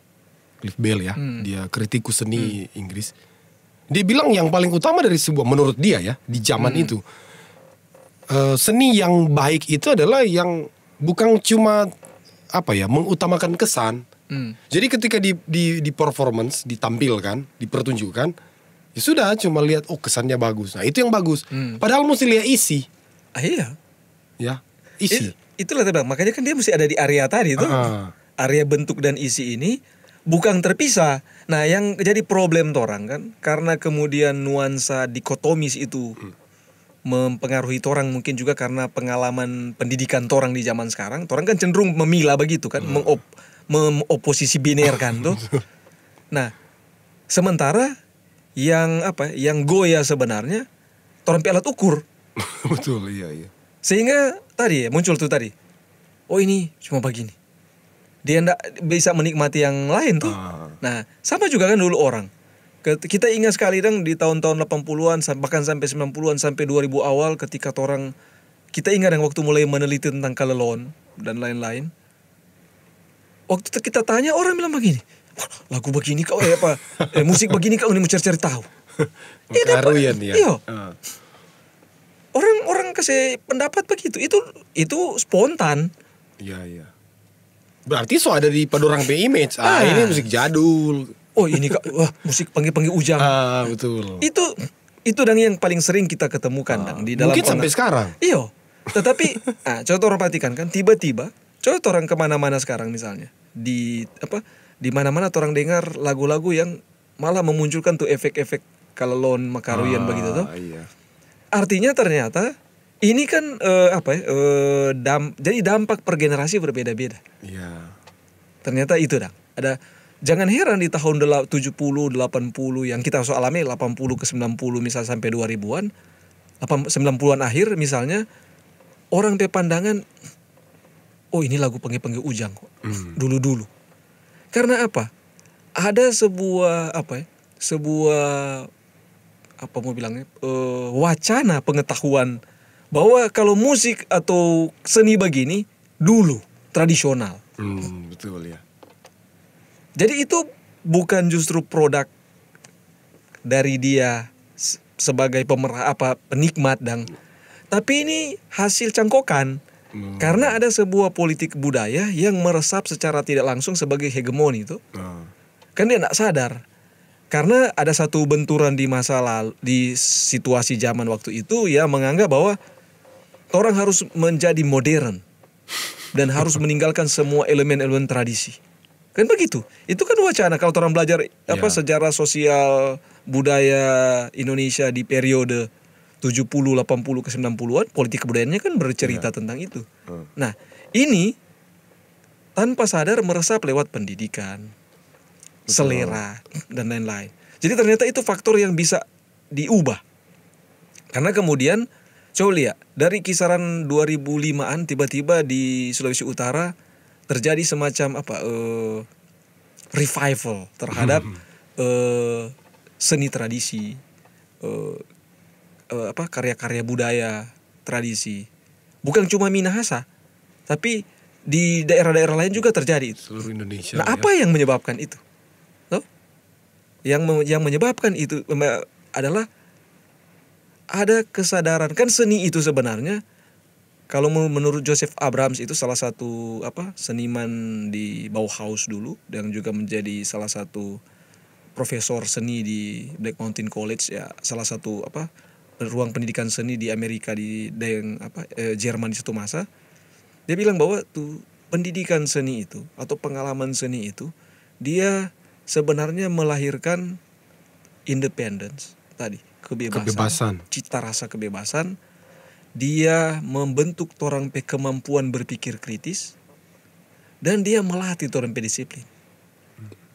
Cliff Bell ya, dia kritikus seni Inggris. Dia bilang yang paling utama dari sebuah, menurut dia ya, di zaman itu seni yang baik itu adalah yang bukan cuma mengutamakan kesan. Jadi ketika di performance, ditampilkan, dipertunjukkan, ya sudah cuma lihat kesannya bagus. Nah itu yang bagus. Padahal mesti lihat isi. Iya. Ya, isi. Itulah tadi, makanya kan dia mesti ada di area tadi tuh. Area bentuk dan isi ini bukan terpisah. Nah yang jadi problem torang kan, karena kemudian nuansa dikotomis itu mempengaruhi torang, mungkin juga karena pengalaman pendidikan torang di zaman sekarang. Torang kan cenderung memilah begitu kan, mengoposisi biner kan tuh. Nah sementara yang goya sebenarnya torang alat ukur. Betul, iya. Sehingga tadi muncul tuh tadi, ini cuma begini, dia ndak bisa menikmati yang lain tuh. Nah sama juga kan dulu orang, kita ingat sekali di tahun-tahun 80-an bahkan sampai 90-an sampai 2000 awal ketika kita ingat waktu mulai meneliti tentang kalelon dan lain-lain. Waktu kita tanya orang bilang begini, lagu begini kau musik begini kau ini mau cari tahu. Karuyan ya. Iya. Orang kasih pendapat begitu. Itu spontan. Iya. Berarti ada di padorang pe image. Ini musik jadul. Ini musik panggil ujang. Betul. Itu yang paling sering kita ketemukan di dalam mungkin sampai sekarang. Iya. Tetapi coba orang perhatikan kan, tiba-tiba coba orang kemana-mana sekarang misalnya di mana-mana orang dengar lagu-lagu yang malah memunculkan tuh efek-efek kalelon makaruyan begitu tuh. Iya. Artinya ternyata ini kan jadi dampak per generasi berbeda-beda. Iya. Ternyata itu ada. Jangan heran di tahun 70, 80 yang kita alami 80 ke 90 misalnya sampai 2000-an, 90-an akhir misalnya, orang pepandangan, oh ini lagu Pengge-Pengge Ujang kok. Dulu-dulu. Karena apa? Ada sebuah wacana pengetahuan bahwa kalau musik atau seni begini dulu tradisional. Betul ya. Jadi itu bukan justru produk dari dia sebagai penikmat tapi ini hasil cangkokan. Karena ada sebuah politik budaya yang meresap secara tidak langsung sebagai hegemoni itu. Kan dia tidak sadar. Karena ada satu benturan di masa lalu, di situasi zaman waktu itu ya, menganggap bahwa orang harus menjadi modern dan harus meninggalkan semua elemen-elemen tradisi. Kan begitu. Itu kan wacana kalau orang belajar sejarah sosial budaya Indonesia di periode 70, 80 ke 90-an, politik kebudayaannya kan bercerita tentang itu. Nah, ini tanpa sadar meresap lewat pendidikan, selera, dan lain-lain. Jadi ternyata itu faktor yang bisa diubah. Karena kemudian, coba lihat, dari kisaran 2005-an tiba-tiba di Sulawesi Utara terjadi semacam revival terhadap seni tradisi, karya-karya budaya tradisi. Bukan cuma Minahasa, tapi di daerah-daerah lain juga terjadi itu. Seluruh Indonesia. Nah, apa yang menyebabkan itu? Yang menyebabkan itu adalah ada kesadaran. Kan seni itu sebenarnya, kalau menurut Joseph Abrams itu salah satu seniman di Bauhaus dulu, dan juga menjadi salah satu profesor seni di Black Mountain College, ya salah satu ruang pendidikan seni di Amerika di Jerman di suatu masa. Dia bilang bahwa tuh pendidikan seni itu atau pengalaman seni itu dia sebenarnya melahirkan independence tadi, kebebasan, cita rasa kebebasan. Dia membentuk orang kemampuan berpikir kritis, dan dia melatih orang disiplin.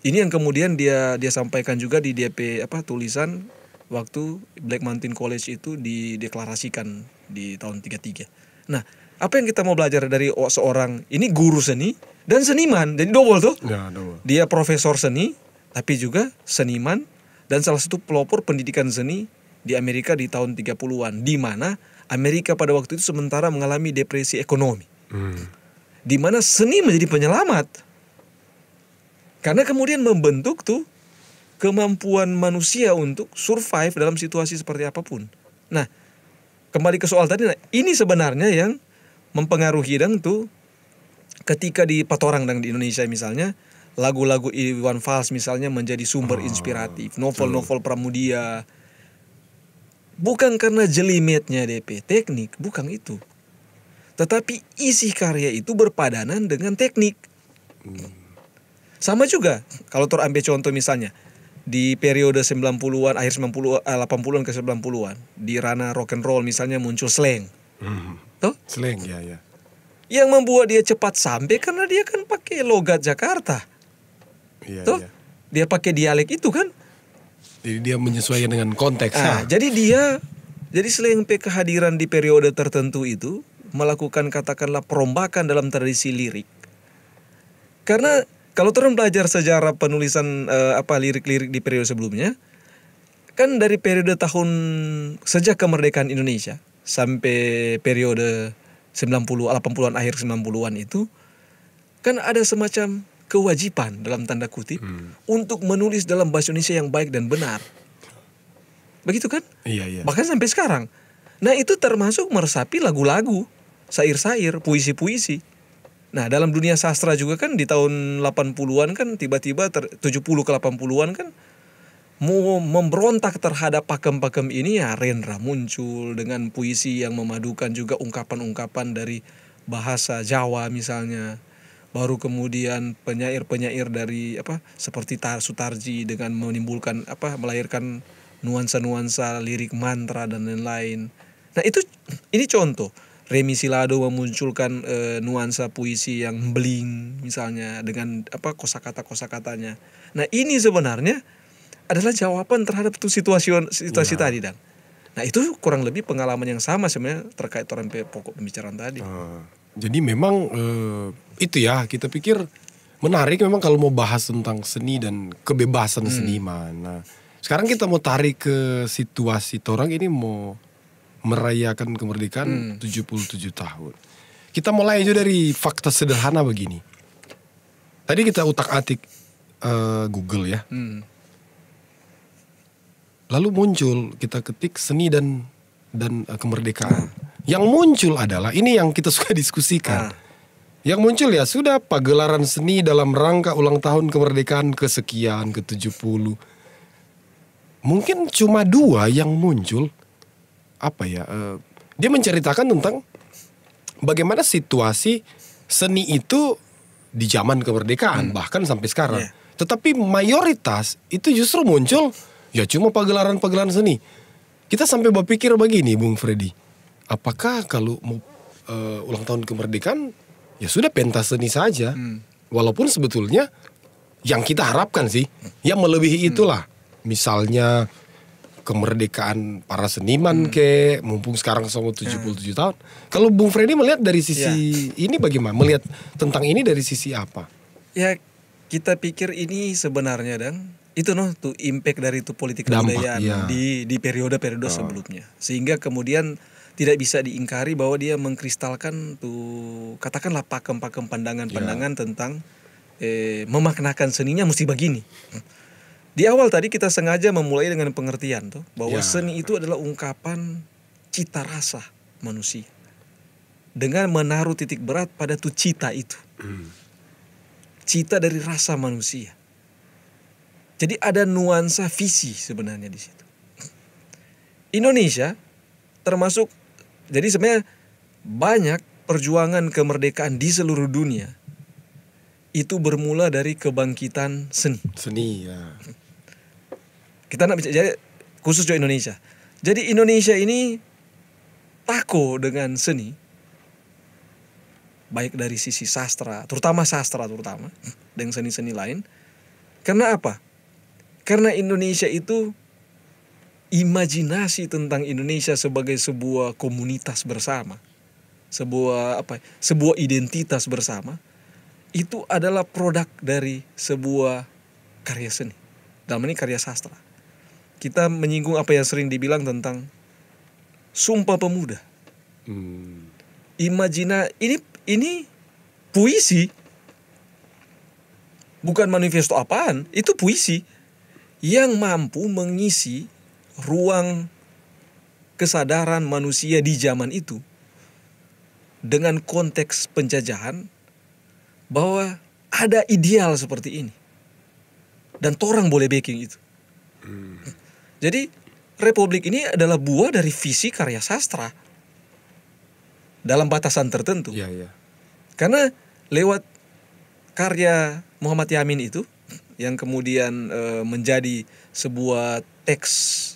Ini yang kemudian dia sampaikan juga di DP tulisan waktu Black Mountain College itu dideklarasikan di tahun 33. Nah, apa yang kita mau belajar dari seorang ini guru seni dan seniman, jadi double tuh. Ya, double. Dia profesor seni, tapi juga seniman, dan salah satu pelopor pendidikan seni di Amerika di tahun 30-an, di mana Amerika pada waktu itu sementara mengalami depresi ekonomi. Di mana seni menjadi penyelamat. Karena kemudian membentuk tuh kemampuan manusia untuk survive dalam situasi seperti apapun. Nah, kembali ke soal tadi, ini sebenarnya yang mempengaruhi tuh ketika di patorang di Indonesia misalnya, lagu-lagu Iwan Fals misalnya menjadi sumber inspiratif, novel-novel Pramudia. Bukan karena jelimetnya DP teknik, bukan itu. Tetapi isi karya itu berpadanan dengan teknik. Sama juga kalau ambil contoh misalnya di periode 90-an, akhir 80-an ke 90-an, di ranah rock and roll misalnya muncul slang. Tuh? Slang ya. Yang membuat dia cepat sampai karena dia kan pakai logat Jakarta. Iya. Dia pakai dialek itu kan. Jadi dia menyesuaikan dengan konteks. Jadi selain kehadiran di periode tertentu itu melakukan katakanlah perombakan dalam tradisi lirik. Karena kalau orang belajar sejarah penulisan lirik-lirik di periode sebelumnya, kan dari periode sejak kemerdekaan Indonesia sampai periode 80-an akhir 90-an itu kan ada semacam kewajiban dalam tanda kutip untuk menulis dalam bahasa Indonesia yang baik dan benar. Begitu kan? Iya. Bahkan sampai sekarang. Nah, itu termasuk meresapi lagu-lagu, syair-syair, puisi-puisi. Nah, dalam dunia sastra juga kan di tahun 80-an kan tiba-tiba 70 ke 80-an kan mau memberontak terhadap pakem-pakem ini, ya Rendra muncul dengan puisi yang memadukan juga ungkapan-ungkapan dari bahasa Jawa misalnya. Baru kemudian penyair-penyair dari seperti Sutarji dengan menimbulkan melahirkan nuansa-nuansa lirik mantra dan lain-lain. Nah, ini contoh. Remi Silado memunculkan nuansa puisi yang bling misalnya dengan kosakata-kosakatanya. Nah, ini sebenarnya adalah jawaban terhadap situasi tadi, Dan. Nah, itu kurang lebih pengalaman yang sama sebenarnya terkait orang pokok pembicaraan tadi. Jadi memang itu ya, kita pikir menarik memang kalau mau bahas tentang seni dan kebebasan seniman. Nah, sekarang kita mau tarik ke situasi orang ini mau merayakan kemerdekaan 77 tahun. Kita mulai aja dari fakta sederhana begini. Tadi kita utak-atik Google ya. Lalu muncul, kita ketik seni dan kemerdekaan. Yang muncul adalah, ini yang kita suka diskusikan. Yang muncul ya sudah pagelaran seni dalam rangka ulang tahun kemerdekaan kesekian, ke-70. Mungkin cuma 2 yang muncul. Dia menceritakan tentang bagaimana situasi seni itu di zaman kemerdekaan, bahkan sampai sekarang. Tetapi mayoritas itu justru muncul ya cuma pagelaran-pagelaran seni. Kita sampai berpikir begini, Bung Freddy. Apakah kalau mau ulang tahun kemerdekaan, ya sudah pentas seni saja. Walaupun sebetulnya yang kita harapkan sih, yang melebihi itulah. Misalnya kemerdekaan para seniman mumpung sekarang sama 77 tahun. Kalau Bung Freddy melihat dari sisi ini bagaimana? Melihat tentang ini dari sisi apa? Ya, kita pikir ini sebenarnya, Dan, itu tuh impact dari itu politik kebudayaan di periode-periode sebelumnya. Sehingga kemudian tidak bisa diingkari bahwa dia mengkristalkan tuh katakanlah pakem-pakem pandangan-pandangan tentang memaknakan seninya mesti begini. Di awal tadi kita sengaja memulai dengan pengertian tuh bahwa seni itu adalah ungkapan cita rasa manusia dengan menaruh titik berat pada tuh cita itu. Cita dari rasa manusia. Jadi ada nuansa visi sebenarnya di situ. Indonesia termasuk, jadi sebenarnya banyak perjuangan kemerdekaan di seluruh dunia itu bermula dari kebangkitan seni. Seni ya. Kita nak bicara jadi khusus di Indonesia. Jadi Indonesia ini tako dengan seni, baik dari sisi sastra, terutama dengan seni-seni lain. Karena apa? Karena Indonesia itu imajinasi tentang Indonesia sebagai sebuah komunitas bersama, sebuah identitas bersama, itu adalah produk dari sebuah karya seni. Dalam ini karya sastra. Kita menyinggung apa yang sering dibilang tentang Sumpah Pemuda. Ini puisi. Bukan manifesto apaan, itu puisi yang mampu mengisi ruang kesadaran manusia di zaman itu dengan konteks penjajahan bahwa ada ideal seperti ini dan torang boleh backing itu. Jadi Republik ini adalah buah dari visi karya sastra dalam batasan tertentu. Karena lewat karya Muhammad Yamin itu yang kemudian menjadi sebuah teks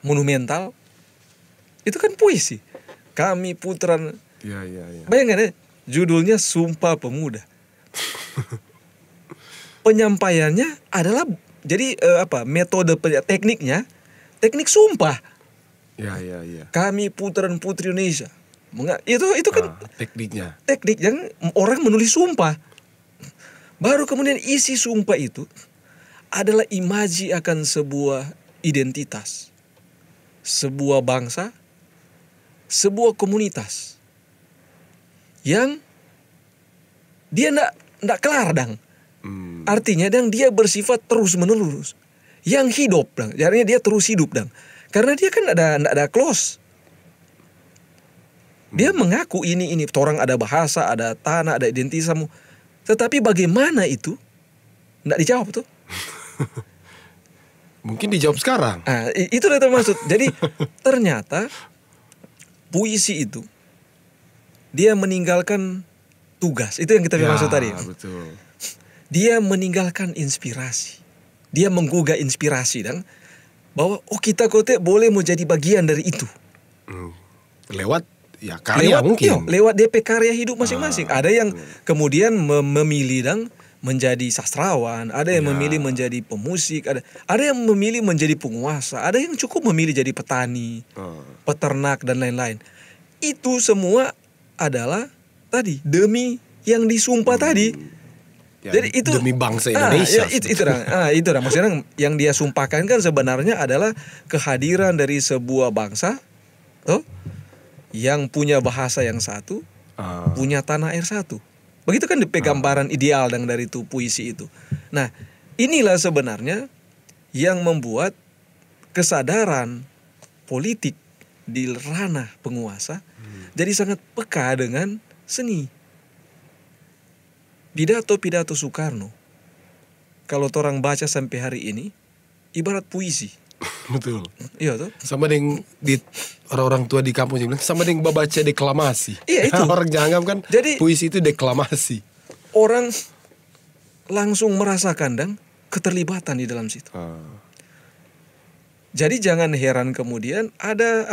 monumental, itu kan puisi. Kami putra. Bayangkan ya, judulnya Sumpah Pemuda. Penyampaiannya adalah jadi metode tekniknya teknik sumpah. Kami putra dan putri Indonesia. Itu kan tekniknya. Teknik yang orang menulis sumpah. Baru kemudian isi sumpah itu adalah imaji akan sebuah identitas, sebuah bangsa, sebuah komunitas yang dia ndak kelar, Dang. Artinya, Dang, dia bersifat terus menerus, yang hidup, Dang. Artinya dia terus hidup, Dang. Karena dia kan ndak ada close. Dia mengaku ini. Orang ada bahasa, ada tanah, ada identitasmu. Tetapi bagaimana itu? Ndak dijawab tuh. Mungkin dijawab sekarang. Nah, itu udah termaksud. Jadi ternyata puisi itu dia meninggalkan tugas. Itu yang kita maksud tadi. Betul. Dia meninggalkan inspirasi. Dia menggugah inspirasi dan bahwa kita boleh mau jadi bagian dari itu. Lewat ya karya mungkin. Lewat DP karya hidup masing-masing. Ada yang kemudian memilih dan menjadi sastrawan, ada yang memilih menjadi pemusik, ada yang memilih menjadi penguasa, ada yang cukup memilih jadi petani, peternak dan lain-lain. Itu semua adalah tadi demi yang disumpah tadi. Ya, jadi itu demi bangsa Indonesia. Itu maksudnya yang dia sumpahkan kan sebenarnya adalah kehadiran dari sebuah bangsa, yang punya bahasa yang satu, punya tanah air satu. Begitu kan gambaran ideal dari itu puisi itu. Nah, inilah sebenarnya yang membuat kesadaran politik di ranah penguasa jadi sangat peka dengan seni. Pidato-pidato Soekarno, kalau orang baca sampai hari ini, ibarat puisi. Betul. Iya tuh. Sama dengan di orang-orang tua di kampung juga sama dengan baca deklamasi. Iya itu. Orang jangan kan. Jadi puisi itu deklamasi. Orang langsung merasakan dan keterlibatan di dalam situ. Jadi jangan heran kemudian ada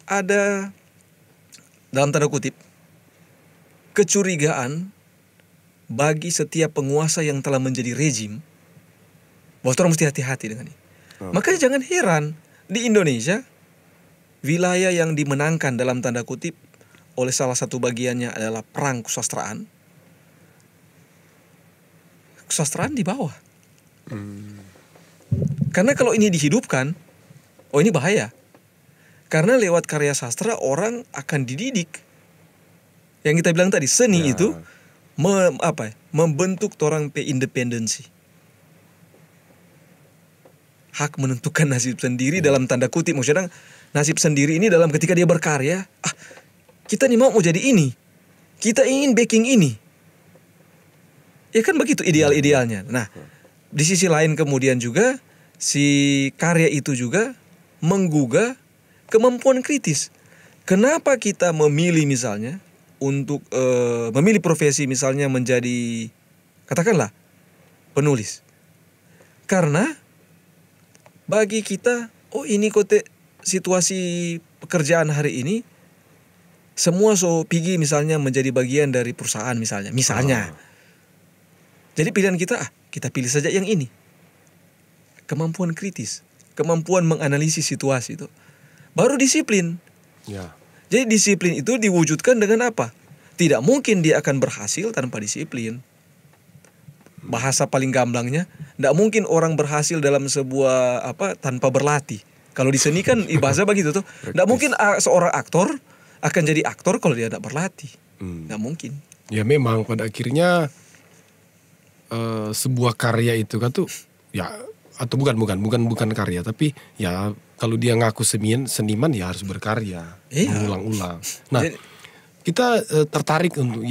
ada dalam tanda kutip kecurigaan bagi setiap penguasa yang telah menjadi rejim bahwa orang mesti hati-hati dengan ini. Makanya jangan heran di Indonesia wilayah yang dimenangkan dalam tanda kutip oleh salah satu bagiannya adalah perang kesusastraan. Kesusastraan di bawah. Karena kalau ini dihidupkan, ini bahaya. Karena lewat karya sastra orang akan dididik. Yang kita bilang tadi seni itu membentuk orang independensi. Hak menentukan nasib sendiri dalam tanda kutip. Maksudnya nasib sendiri ini dalam ketika dia berkarya, kita nih mau jadi ini, kita ingin backing ini, ya kan begitu ideal-idealnya. Nah, di sisi lain kemudian juga si karya itu juga menggugah kemampuan kritis. Kenapa kita memilih misalnya untuk memilih profesi misalnya menjadi katakanlah penulis? Karena bagi kita, ini situasi pekerjaan hari ini semua pergi misalnya menjadi bagian dari perusahaan misalnya. Jadi pilihan kita pilih saja yang ini. Kemampuan kritis, kemampuan menganalisis situasi itu. Baru disiplin. Jadi disiplin itu diwujudkan dengan apa? Tidak mungkin dia akan berhasil tanpa disiplin. Bahasa paling gamblangnya, tidak mungkin orang berhasil dalam sebuah tanpa berlatih. Kalau di seni kan bahasa begitu tuh. Tidak mungkin seorang aktor akan jadi aktor kalau dia tidak berlatih. Tidak mungkin. Ya memang pada akhirnya sebuah karya itu kan tuh ya atau bukan karya, tapi ya kalau dia ngaku seniman ya harus berkarya, mengulang-ulang. Nah, kita tertarik untuk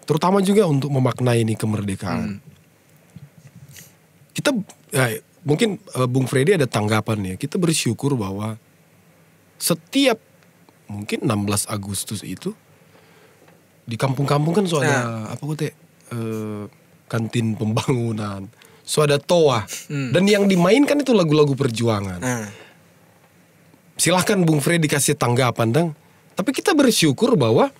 terutama juga untuk memaknai ini kemerdekaan. Kita mungkin Bung Freddy ada tanggapan ya. Kita bersyukur bahwa setiap mungkin 16 Agustus itu di kampung-kampung kan ada kantin pembangunan, ada toa, dan yang dimainkan itu lagu-lagu perjuangan. Silahkan Bung Freddy kasih tanggapan dong. Tapi kita bersyukur bahwa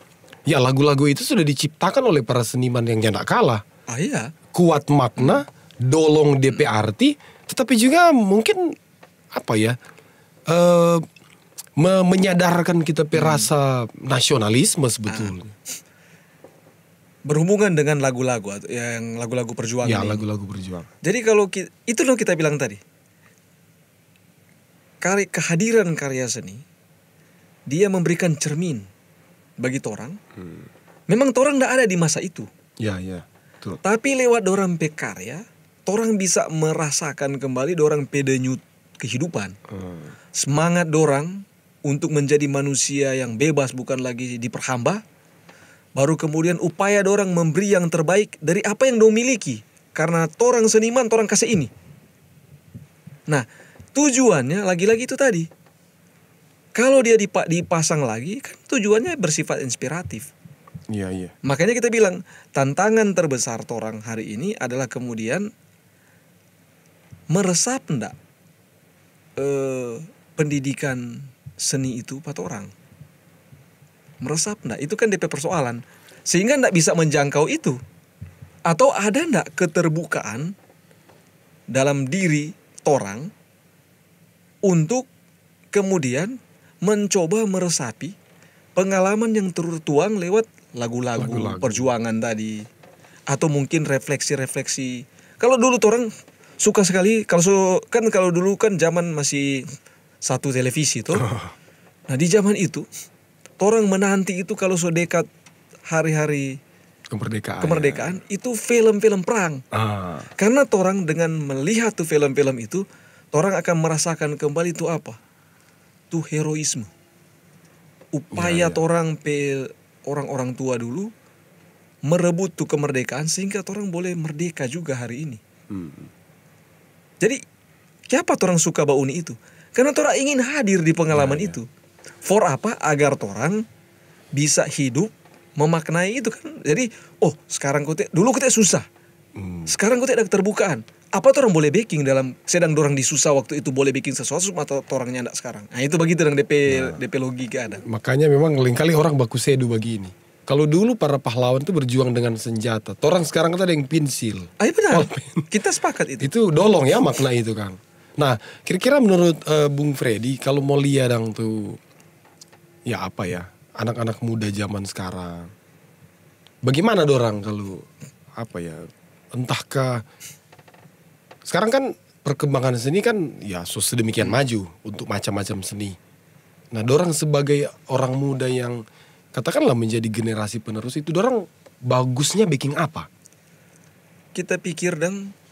ya lagu-lagu itu sudah diciptakan oleh para seniman yang tidak kalah. Kuat makna, dolong DP arti, tetapi juga mungkin menyadarkan kita perasa nasionalisme sebetulnya. Berhubungan dengan lagu-lagu yang lagu-lagu perjuangan. Ya, lagu-lagu perjuangan. Jadi kalau itu loh kita bilang tadi. Kehadiran karya seni dia memberikan cermin bagi torang. Memang torang tidak ada di masa itu. Ya. Betul. Tapi lewat dorang karya, torang bisa merasakan kembali dorang pedenyut kehidupan. Semangat dorang untuk menjadi manusia yang bebas, bukan lagi diperhamba. Baru kemudian upaya dorang memberi yang terbaik dari apa yang dorang miliki. Karena torang seniman, torang kasih ini. Nah, Tujuannya lagi-lagi itu tadi. Kalau dia dipasang lagi kan tujuannya bersifat inspiratif. Iya, iya. Makanya kita bilang tantangan terbesar torang hari ini adalah kemudian meresap ndak pendidikan seni itu pada orang. Meresap ndak? Itu kan DP persoalan. Sehingga ndak bisa menjangkau itu. Atau ada ndak keterbukaan dalam diri torang untuk kemudian mencoba meresapi pengalaman yang tertuang lewat lagu-lagu perjuangan tadi, atau mungkin refleksi-refleksi. Kalau dulu orang suka sekali kalau dulu kan zaman masih satu televisi tuh. Nah di zaman itu orang menanti itu kalau so dekat hari-hari kemerdekaan itu film-film perang. Karena orang dengan melihat tuh film-film itu, orang akan merasakan kembali itu apa? Tuh heroisme. Upaya orang-orang tua dulu merebut tuh kemerdekaan sehingga orang boleh merdeka juga hari ini. Jadi siapa orang suka bauni itu? Karena orang ingin hadir di pengalaman itu. For apa? Agar orang bisa hidup memaknai itu kan. Jadi sekarang dulu kita susah. Sekarang kita ada keterbukaan. Apa orang boleh baking dalam sedang dorang disusah waktu itu boleh bikin sesuatu atau orangnya enggak sekarang. Nah itu begitu dengan DP logika ada. Makanya memang lain kali orang baku sedu begini. Kalau dulu para pahlawan itu berjuang dengan senjata. Orang sekarang kan ada yang pensil. Benar. Kita sepakat itu. Itu dolong ya makna itu Kang. Nah kira-kira menurut Bung Freddy kalau mau lihat dang tuh ya apa ya anak-anak muda zaman sekarang. Bagaimana dorang kalau apa ya entahkah sekarang kan perkembangan seni kan ya sedemikian maju untuk macam-macam seni. Nah, dorang sebagai orang muda yang katakanlah menjadi generasi penerus itu dorang bagusnya bikin apa? Kita pikir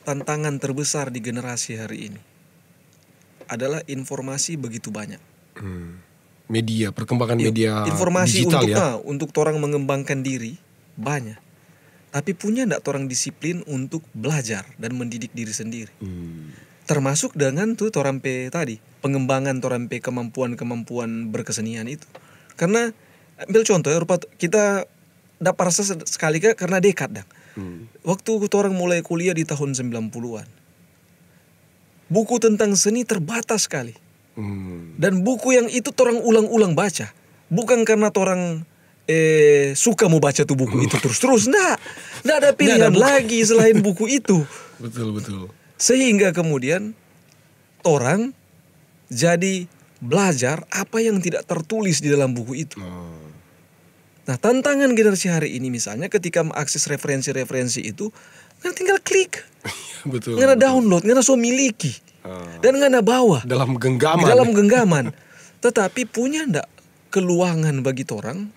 tantangan terbesar di generasi hari ini adalah informasi begitu banyak. Media, perkembangan media informasi digital untuk orang mengembangkan diri banyak. Tapi punya ndak orang disiplin untuk belajar dan mendidik diri sendiri. Termasuk dengan tuh torampe tadi, pengembangan torampe kemampuan berkesenian itu. Karena ambil contoh ya, kita dapat rasa sekali karena dekat dah. Waktu orang mulai kuliah di tahun 90-an. Buku tentang seni terbatas sekali. Dan buku yang itu orang ulang-ulang baca. Bukan karena orang suka mau baca tuh buku itu terus nggak ada pilihan lagi selain buku itu. Betul. Sehingga kemudian orang jadi belajar apa yang tidak tertulis di dalam buku itu. Nah tantangan generasi hari ini misalnya ketika mengakses referensi-referensi itu kan tinggal klik, ngana download, ngana so miliki dan ngana bawa dalam genggaman. Tetapi punya ndak keluangan bagi orang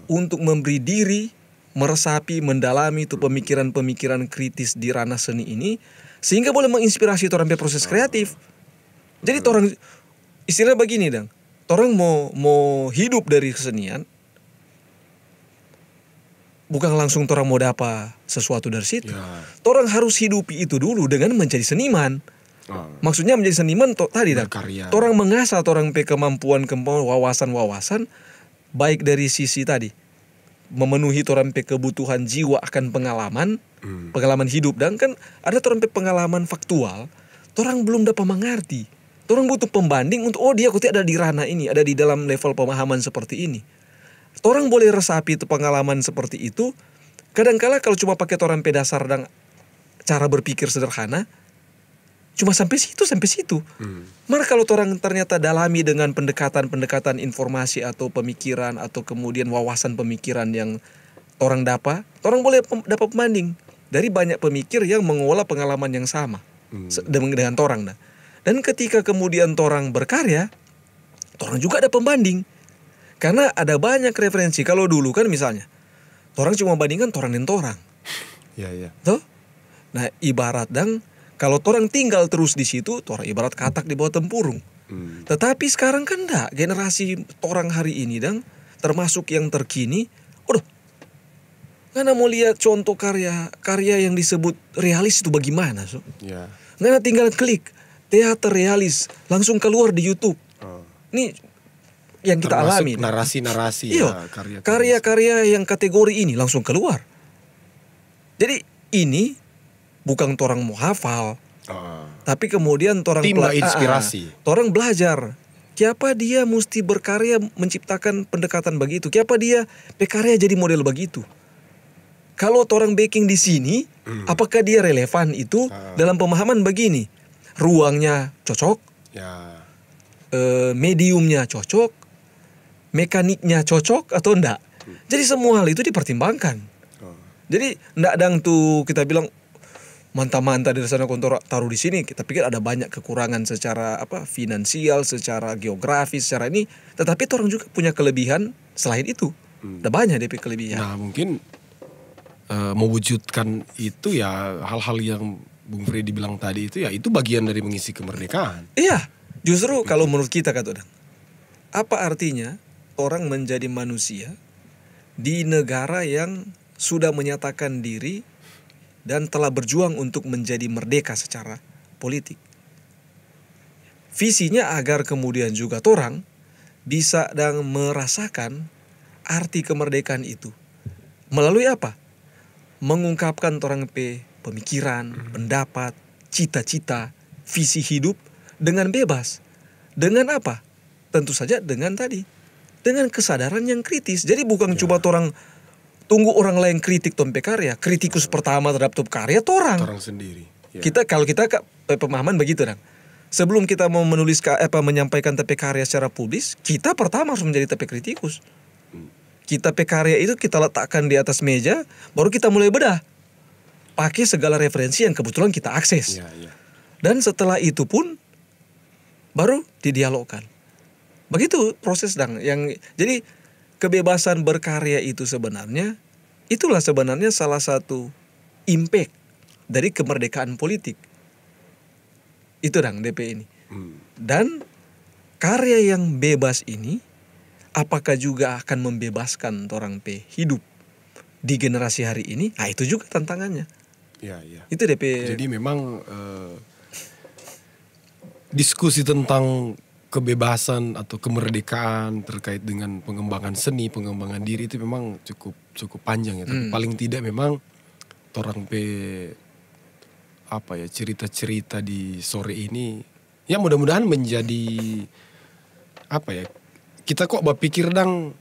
untuk memberi diri, meresapi, mendalami itu pemikiran-pemikiran kritis di ranah seni ini sehingga boleh menginspirasi orang proses kreatif. Jadi orang istilahnya begini orang mau hidup dari kesenian bukan langsung orang mau dapat sesuatu dari situ. Orang harus hidupi itu dulu dengan menjadi seniman. Maksudnya menjadi seniman tadi orang mengasah orang kemampuan wawasan baik dari sisi tadi memenuhi orang kebutuhan jiwa akan pengalaman hidup dan kan ada orang pengalaman faktual orang belum dapat mengerti. Orang butuh pembanding untuk dia ada di ranah ini, ada di dalam level pemahaman seperti ini. Orang boleh resapi itu pengalaman seperti itu. Kadangkala kalau cuma pakai orang dasar dan cara berpikir sederhana cuma sampai situ. Maka kalau orang ternyata dalami dengan pendekatan informasi atau pemikiran atau kemudian wawasan pemikiran yang orang dapat, orang boleh dapat pembanding dari banyak pemikir yang mengolah pengalaman yang sama dengan orang. Dan ketika kemudian orang berkarya, orang juga ada pembanding. Karena ada banyak referensi. Kalau dulu kan misalnya, orang cuma bandingkan orang dan orang. Iya. Tuh? Nah ibarat kalau orang tinggal terus di situ, orang ibarat katak di bawah tempurung. Tetapi sekarang kan enggak. Generasi orang hari ini termasuk yang terkini, ngana mau lihat contoh karya yang disebut realis itu bagaimana? Ngana tinggal klik. teater realis langsung keluar di YouTube. Ini yang kita Termasuk alami. narasi-narasi Iya, ya, karya-karya yang kategori ini langsung keluar. Jadi ini bukan orang mau hafal, tapi kemudian orang timba inspirasi. orang belajar. Siapa dia mesti berkarya menciptakan pendekatan begitu? Siapa dia berkarya jadi model begitu? Kalau orang backing di sini, apakah dia relevan itu dalam pemahaman begini? Ruangnya cocok, Ya. mediumnya cocok, mekaniknya cocok atau enggak? Jadi semua hal itu dipertimbangkan. Jadi enggak dang tuh kita bilang mantap-mantap dari sana kontor taruh di sini. Kita pikir ada banyak kekurangan secara finansial, secara geografis, secara ini. Tetapi orang juga punya kelebihan selain itu. Ada banyak DP kelebihan. Nah mungkin mewujudkan itu ya hal-hal yang Bung Freddy bilang tadi itu ya itu bagian dari mengisi kemerdekaan. Iya, justru kalau menurut kita kata Dang, apa artinya orang menjadi manusia di negara yang sudah menyatakan diri dan telah berjuang untuk menjadi merdeka secara politik. Visinya agar kemudian juga orang bisa dan merasakan arti kemerdekaan itu. Melalui apa? Mengungkapkan orang pemikiran, pendapat, cita-cita, visi hidup dengan bebas. Dengan apa? Tentu saja dengan dengan kesadaran yang kritis. Jadi bukan cuma orang tunggu orang lain kritik tompe karya. Kritikus pertama terhadap top karya orang sendiri. Ya. Kalau kita pemahaman begitu Dang. Sebelum kita mau menulis menyampaikan TP karya secara publis, kita pertama harus menjadi TP kritikus. Kita karya itu kita letakkan di atas meja, baru kita mulai bedah. Pakai segala referensi yang kebetulan kita akses. Ya. Dan setelah itu pun baru didialogkan. Begitu proses Dang. Jadi kebebasan berkarya itu itulah sebenarnya salah satu impact dari kemerdekaan politik. Itu Dang DP ini. Dan karya yang bebas ini apakah juga akan membebaskan orang hidup di generasi hari ini? Nah itu juga tantangannya. Ya. Itu DP. Jadi memang diskusi tentang kebebasan atau kemerdekaan terkait dengan pengembangan seni, pengembangan diri itu memang cukup panjang ya. Tapi paling tidak memang orang cerita-cerita di sore ini ya mudah-mudahan menjadi kita kok berpikir Dang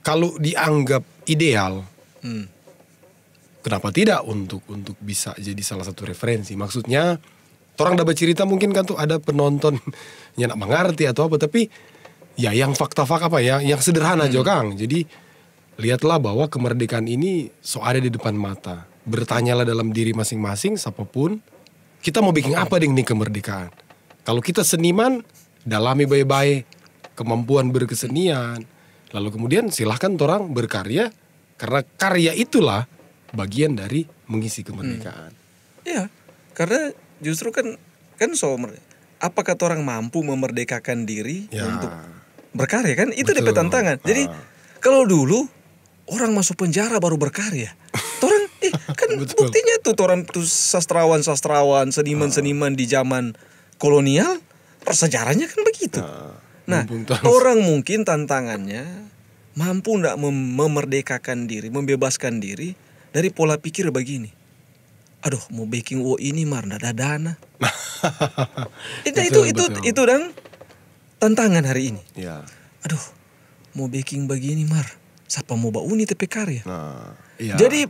kalau dianggap ideal kenapa tidak untuk bisa jadi salah satu referensi. Maksudnya orang dapat cerita mungkin kan tuh ada penonton yang nak mengerti atau apa, tapi ya yang fakta-fakta yang sederhana aja Kang. Jadi lihatlah bahwa kemerdekaan ini ada di depan mata. Bertanyalah dalam diri masing-masing siapapun, kita mau bikin apa dengan kemerdekaan. Kalau kita seniman, dalami baik-baik kemampuan berkesenian. Lalu kemudian silahkan orang berkarya, karena karya itulah bagian dari mengisi kemerdekaan. Iya, karena justru kan apakah orang mampu memerdekakan diri untuk berkarya kan? Itu DP tantangan. Jadi kalau dulu orang masuk penjara baru berkarya. Orang kan buktinya tuh orang tuh sastrawan-sastrawan, seniman-seniman di zaman kolonial, sejarahnya kan begitu. Nah, orang mungkin tantangannya mampu enggak memerdekakan diri, membebaskan diri dari pola pikir begini. Aduh, mau baking ini enggak ada dana. Itu Dang tantangan hari ini. Ya. Aduh, mau baking begini siapa mau bauni TP karya. Iya. Jadi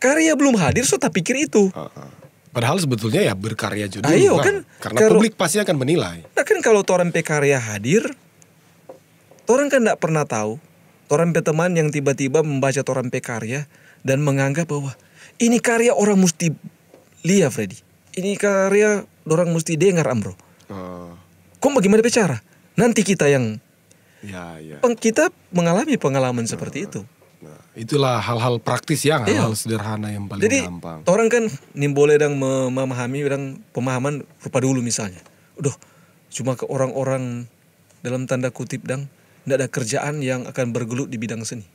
karya belum hadir, so tak pikir itu. Padahal sebetulnya ya berkarya juga. Kan, karena publik pasti akan menilai. Nah kan kalau orang karya hadir, orang kan tidak pernah tahu. Orang teman yang tiba-tiba membaca orang karya dan menganggap bahwa ini karya orang mesti lihat Freddy. Ini karya orang mesti dengar Ambro. Kok bagaimana bicara? Nanti kita yang kita mengalami pengalaman seperti itu. Itulah hal-hal praktis hal-hal sederhana yang paling gampang. Jadi orang kan boleh memahami pemahaman rupa dulu misalnya. Cuma ke orang-orang dalam tanda kutip tidak ada kerjaan yang akan bergelut di bidang seni.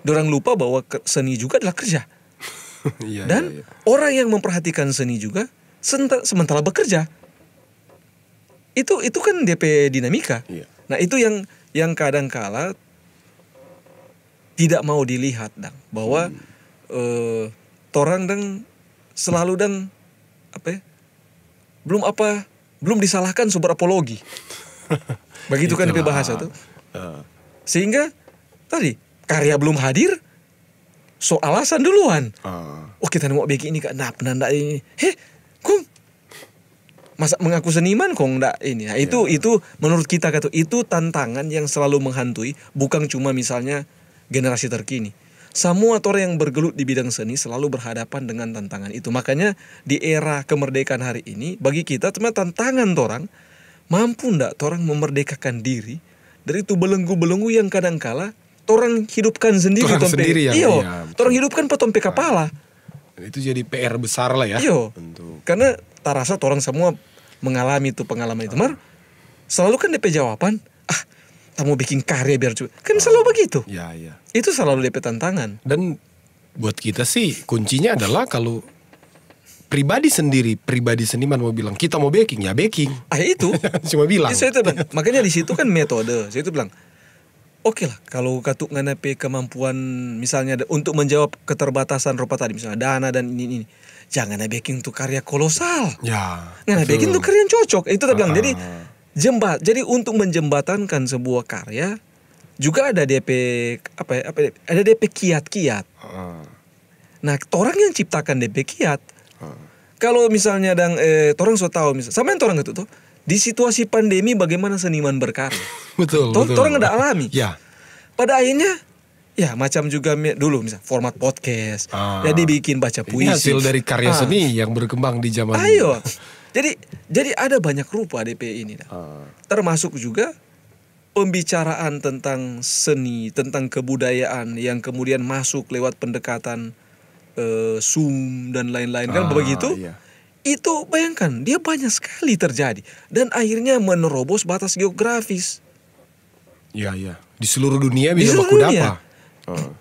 Orang lupa bahwa seni juga adalah kerja. Dan orang yang memperhatikan seni juga sementara bekerja. itu kan DP dinamika. Iya. Nah itu yang kadang kala tidak mau dilihat dang, bahwa torang dang selalu dang apa ya, belum disalahkan sumber apologi. Begitu kan DP bahasa tuh. Sehingga tadi karya belum hadir, so alasan duluan. Oh kita mau bikin ini kak, nah penanda ini, kong masa mengaku seniman kong ndak ini. Nah, itu menurut kita kata itu tantangan yang selalu menghantui, bukan cuma misalnya generasi terkini. Semua orang yang bergelut di bidang seni selalu berhadapan dengan tantangan itu. Makanya di era kemerdekaan hari ini, bagi kita cuma tantangan orang mampu ndak orang memerdekakan diri dari itu belenggu-belenggu yang kadangkala orang hidupkan sendiri. Orang sendiri yang iyo, iya, orang hidupkan petompe kepala. Itu jadi PR besar lah ya. Iyo, untuk karena tak rasa orang semua mengalami itu pengalaman itu. Mar, selalu kan DP jawaban, tak mau bikin karya biar cuy. Kan selalu begitu. ya ya. Itu selalu DP tantangan. Dan buat kita sih kuncinya adalah kalau pribadi seniman mau bilang kita mau baking, ya baking. Itu Cuma bilang. Saya itu bilang, makanya di situ kan metode. Saya itu bilang, oke lah kalau katuk nganape kemampuan misalnya untuk menjawab keterbatasan rupa tadi, misalnya dana dan ini. Jangan baking untuk karya kolosal. Ya. Ngana baking untuk karya yang cocok. Itu tak bilang. Jadi untuk menjembatankan sebuah karya juga ada DP ada DP kiat-kiat. Nah, orang yang ciptakan DP kiat. Kalau misalnya orang so tahu misalnya sama yang orang itu tuh di situasi pandemi bagaimana seniman berkarya. Betul. Orang ada alami. Ya. Pada akhirnya ya macam juga dulu misalnya format podcast. Jadi bikin baca puisi. Ini hasil dari karya seni yang berkembang di zaman Ayo. Jadi ada banyak rupa DP ini. Termasuk juga pembicaraan tentang seni, tentang kebudayaan yang kemudian masuk lewat pendekatan Zoom dan lain-lain kan begitu. Iya. Itu bayangkan dia banyak sekali terjadi dan akhirnya menerobos batas geografis. Iya. Di seluruh dunia bisa seluruh baku dunia. dapa.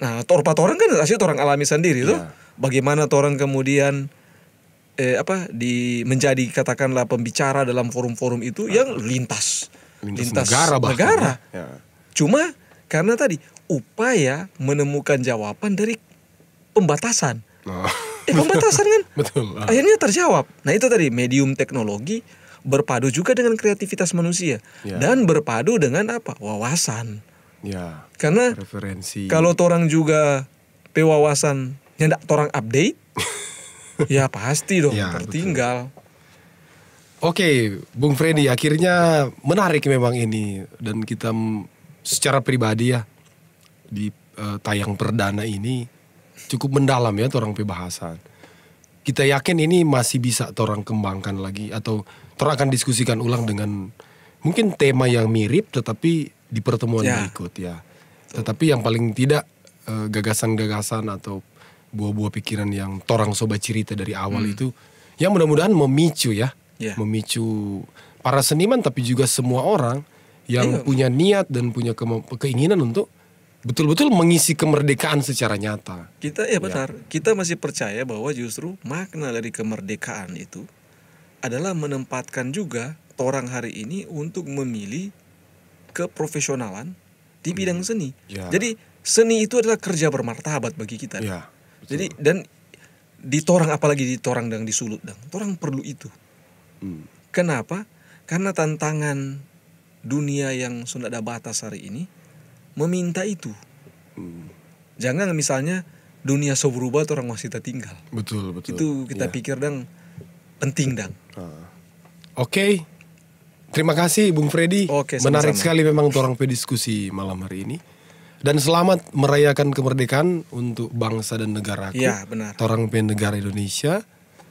Nah, orang kan asli orang alami sendiri tuh. Bagaimana orang kemudian menjadi katakanlah pembicara dalam forum-forum itu yang lintas negara. Ya. Cuma karena tadi upaya menemukan jawaban dari pembatasan. Pembatasan kan Betul. akhirnya terjawab. Nah itu tadi medium teknologi berpadu juga dengan kreativitas manusia. Dan berpadu dengan wawasan. Ya. Karena Referensi. kalau orang juga pewawasan nyendak orang update ya pasti dong tertinggal. Oke, Bung Freddy, akhirnya menarik memang ini dan kita secara pribadi ya di tayang perdana ini cukup mendalam ya orang pembahasan. Kita yakin ini masih bisa orang kembangkan lagi atau orang akan diskusikan ulang dengan mungkin tema yang mirip tetapi di pertemuan berikut ya. Tetapi yang paling tidak gagasan-gagasan atau buah-buah pikiran yang orang sobat cerita dari awal itu yang mudah-mudahan memicu ya. Memicu para seniman tapi juga semua orang yang punya niat dan punya keinginan untuk betul-betul mengisi kemerdekaan secara nyata. Kita benar. Kita masih percaya bahwa justru makna dari kemerdekaan itu adalah menempatkan juga orang hari ini untuk memilih keprofesionalan di bidang seni. Jadi seni itu adalah kerja bermartabat bagi kita. Jadi dan di torang apalagi di torang dan disulut orang perlu itu. Kenapa? Karena tantangan dunia yang sudah ada batas hari ini meminta itu. Jangan misalnya dunia so berubah orang masih tertinggal. Betul. Itu kita pikir penting Oke. Terima kasih Bung Freddy. Menarik sekali memang orang diskusi malam hari ini. Dan selamat merayakan kemerdekaan untuk bangsa dan negaraku. Benar. Orang negara Indonesia.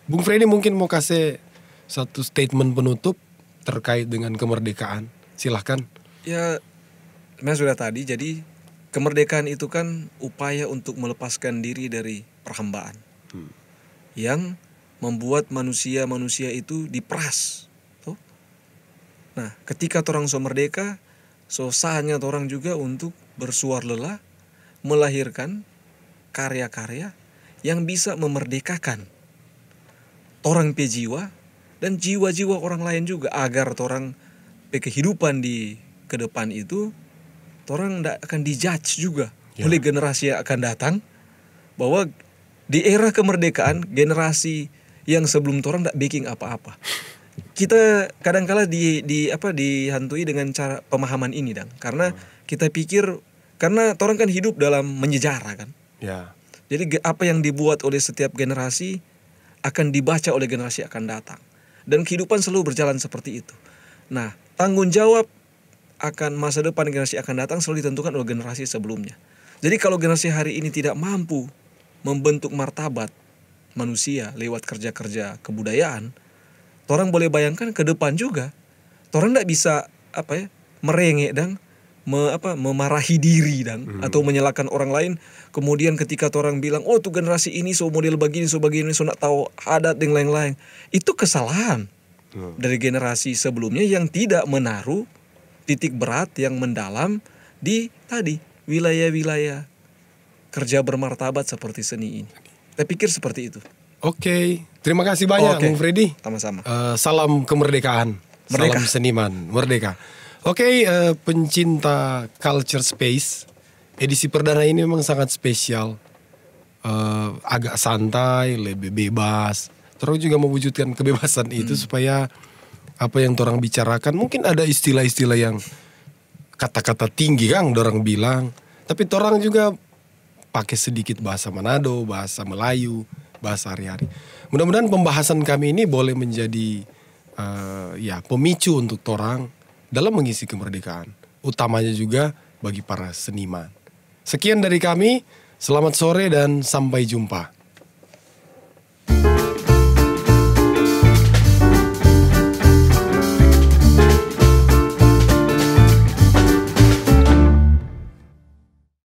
Bung Freddy mungkin mau kasih satu statement penutup terkait dengan kemerdekaan. Silahkan. Ya, memang sudah tadi. Jadi kemerdekaan itu kan upaya untuk melepaskan diri dari perhambaan. Yang membuat manusia itu diperas. Nah, ketika orang so merdeka, so saatnya orang juga untuk bersuar lelah, melahirkan karya-karya yang bisa memerdekakan orang pe jiwa dan jiwa-jiwa orang lain juga agar orang kehidupan di ke depan itu orang ndak akan dijudge juga oleh generasi yang akan datang, bahwa di era kemerdekaan generasi yang sebelum orang ndak bikin apa-apa. Kita kadangkala dihantui dengan cara pemahaman ini dan karena kita pikir karena orang kan hidup dalam menyejarah kan. Ya. Jadi apa yang dibuat oleh setiap generasi akan dibaca oleh generasi akan datang. Dan kehidupan selalu berjalan seperti itu. Nah, tanggung jawab akan masa depan generasi akan datang selalu ditentukan oleh generasi sebelumnya. Jadi kalau generasi hari ini tidak mampu membentuk martabat manusia lewat kerja-kerja kebudayaan, orang boleh bayangkan ke depan juga, orang tidak bisa merengek dan memarahi diri dan atau menyalahkan orang lain. Kemudian ketika orang bilang, oh tuh generasi ini so model begini, so nak tahu adat dan lain-lain, itu kesalahan dari generasi sebelumnya yang tidak menaruh titik berat yang mendalam di tadi wilayah-wilayah kerja bermartabat seperti seni ini. Saya pikir seperti itu. Oke, terima kasih banyak Bung Freddy. Sama-sama. Salam kemerdekaan. Merdeka. Salam seniman, merdeka. Oke, pencinta Culture Space, edisi perdana ini memang sangat spesial. Agak santai, lebih bebas. Terus juga mewujudkan kebebasan itu supaya apa yang orang bicarakan, mungkin ada istilah-istilah yang kata-kata tinggi kan orang bilang, tapi orang juga pakai sedikit bahasa Manado, bahasa Melayu, bahasa hari-hari. Mudah-mudahan pembahasan kami ini boleh menjadi pemicu untuk orang dalam mengisi kemerdekaan, utamanya juga bagi para seniman. Sekian dari kami, selamat sore dan sampai jumpa.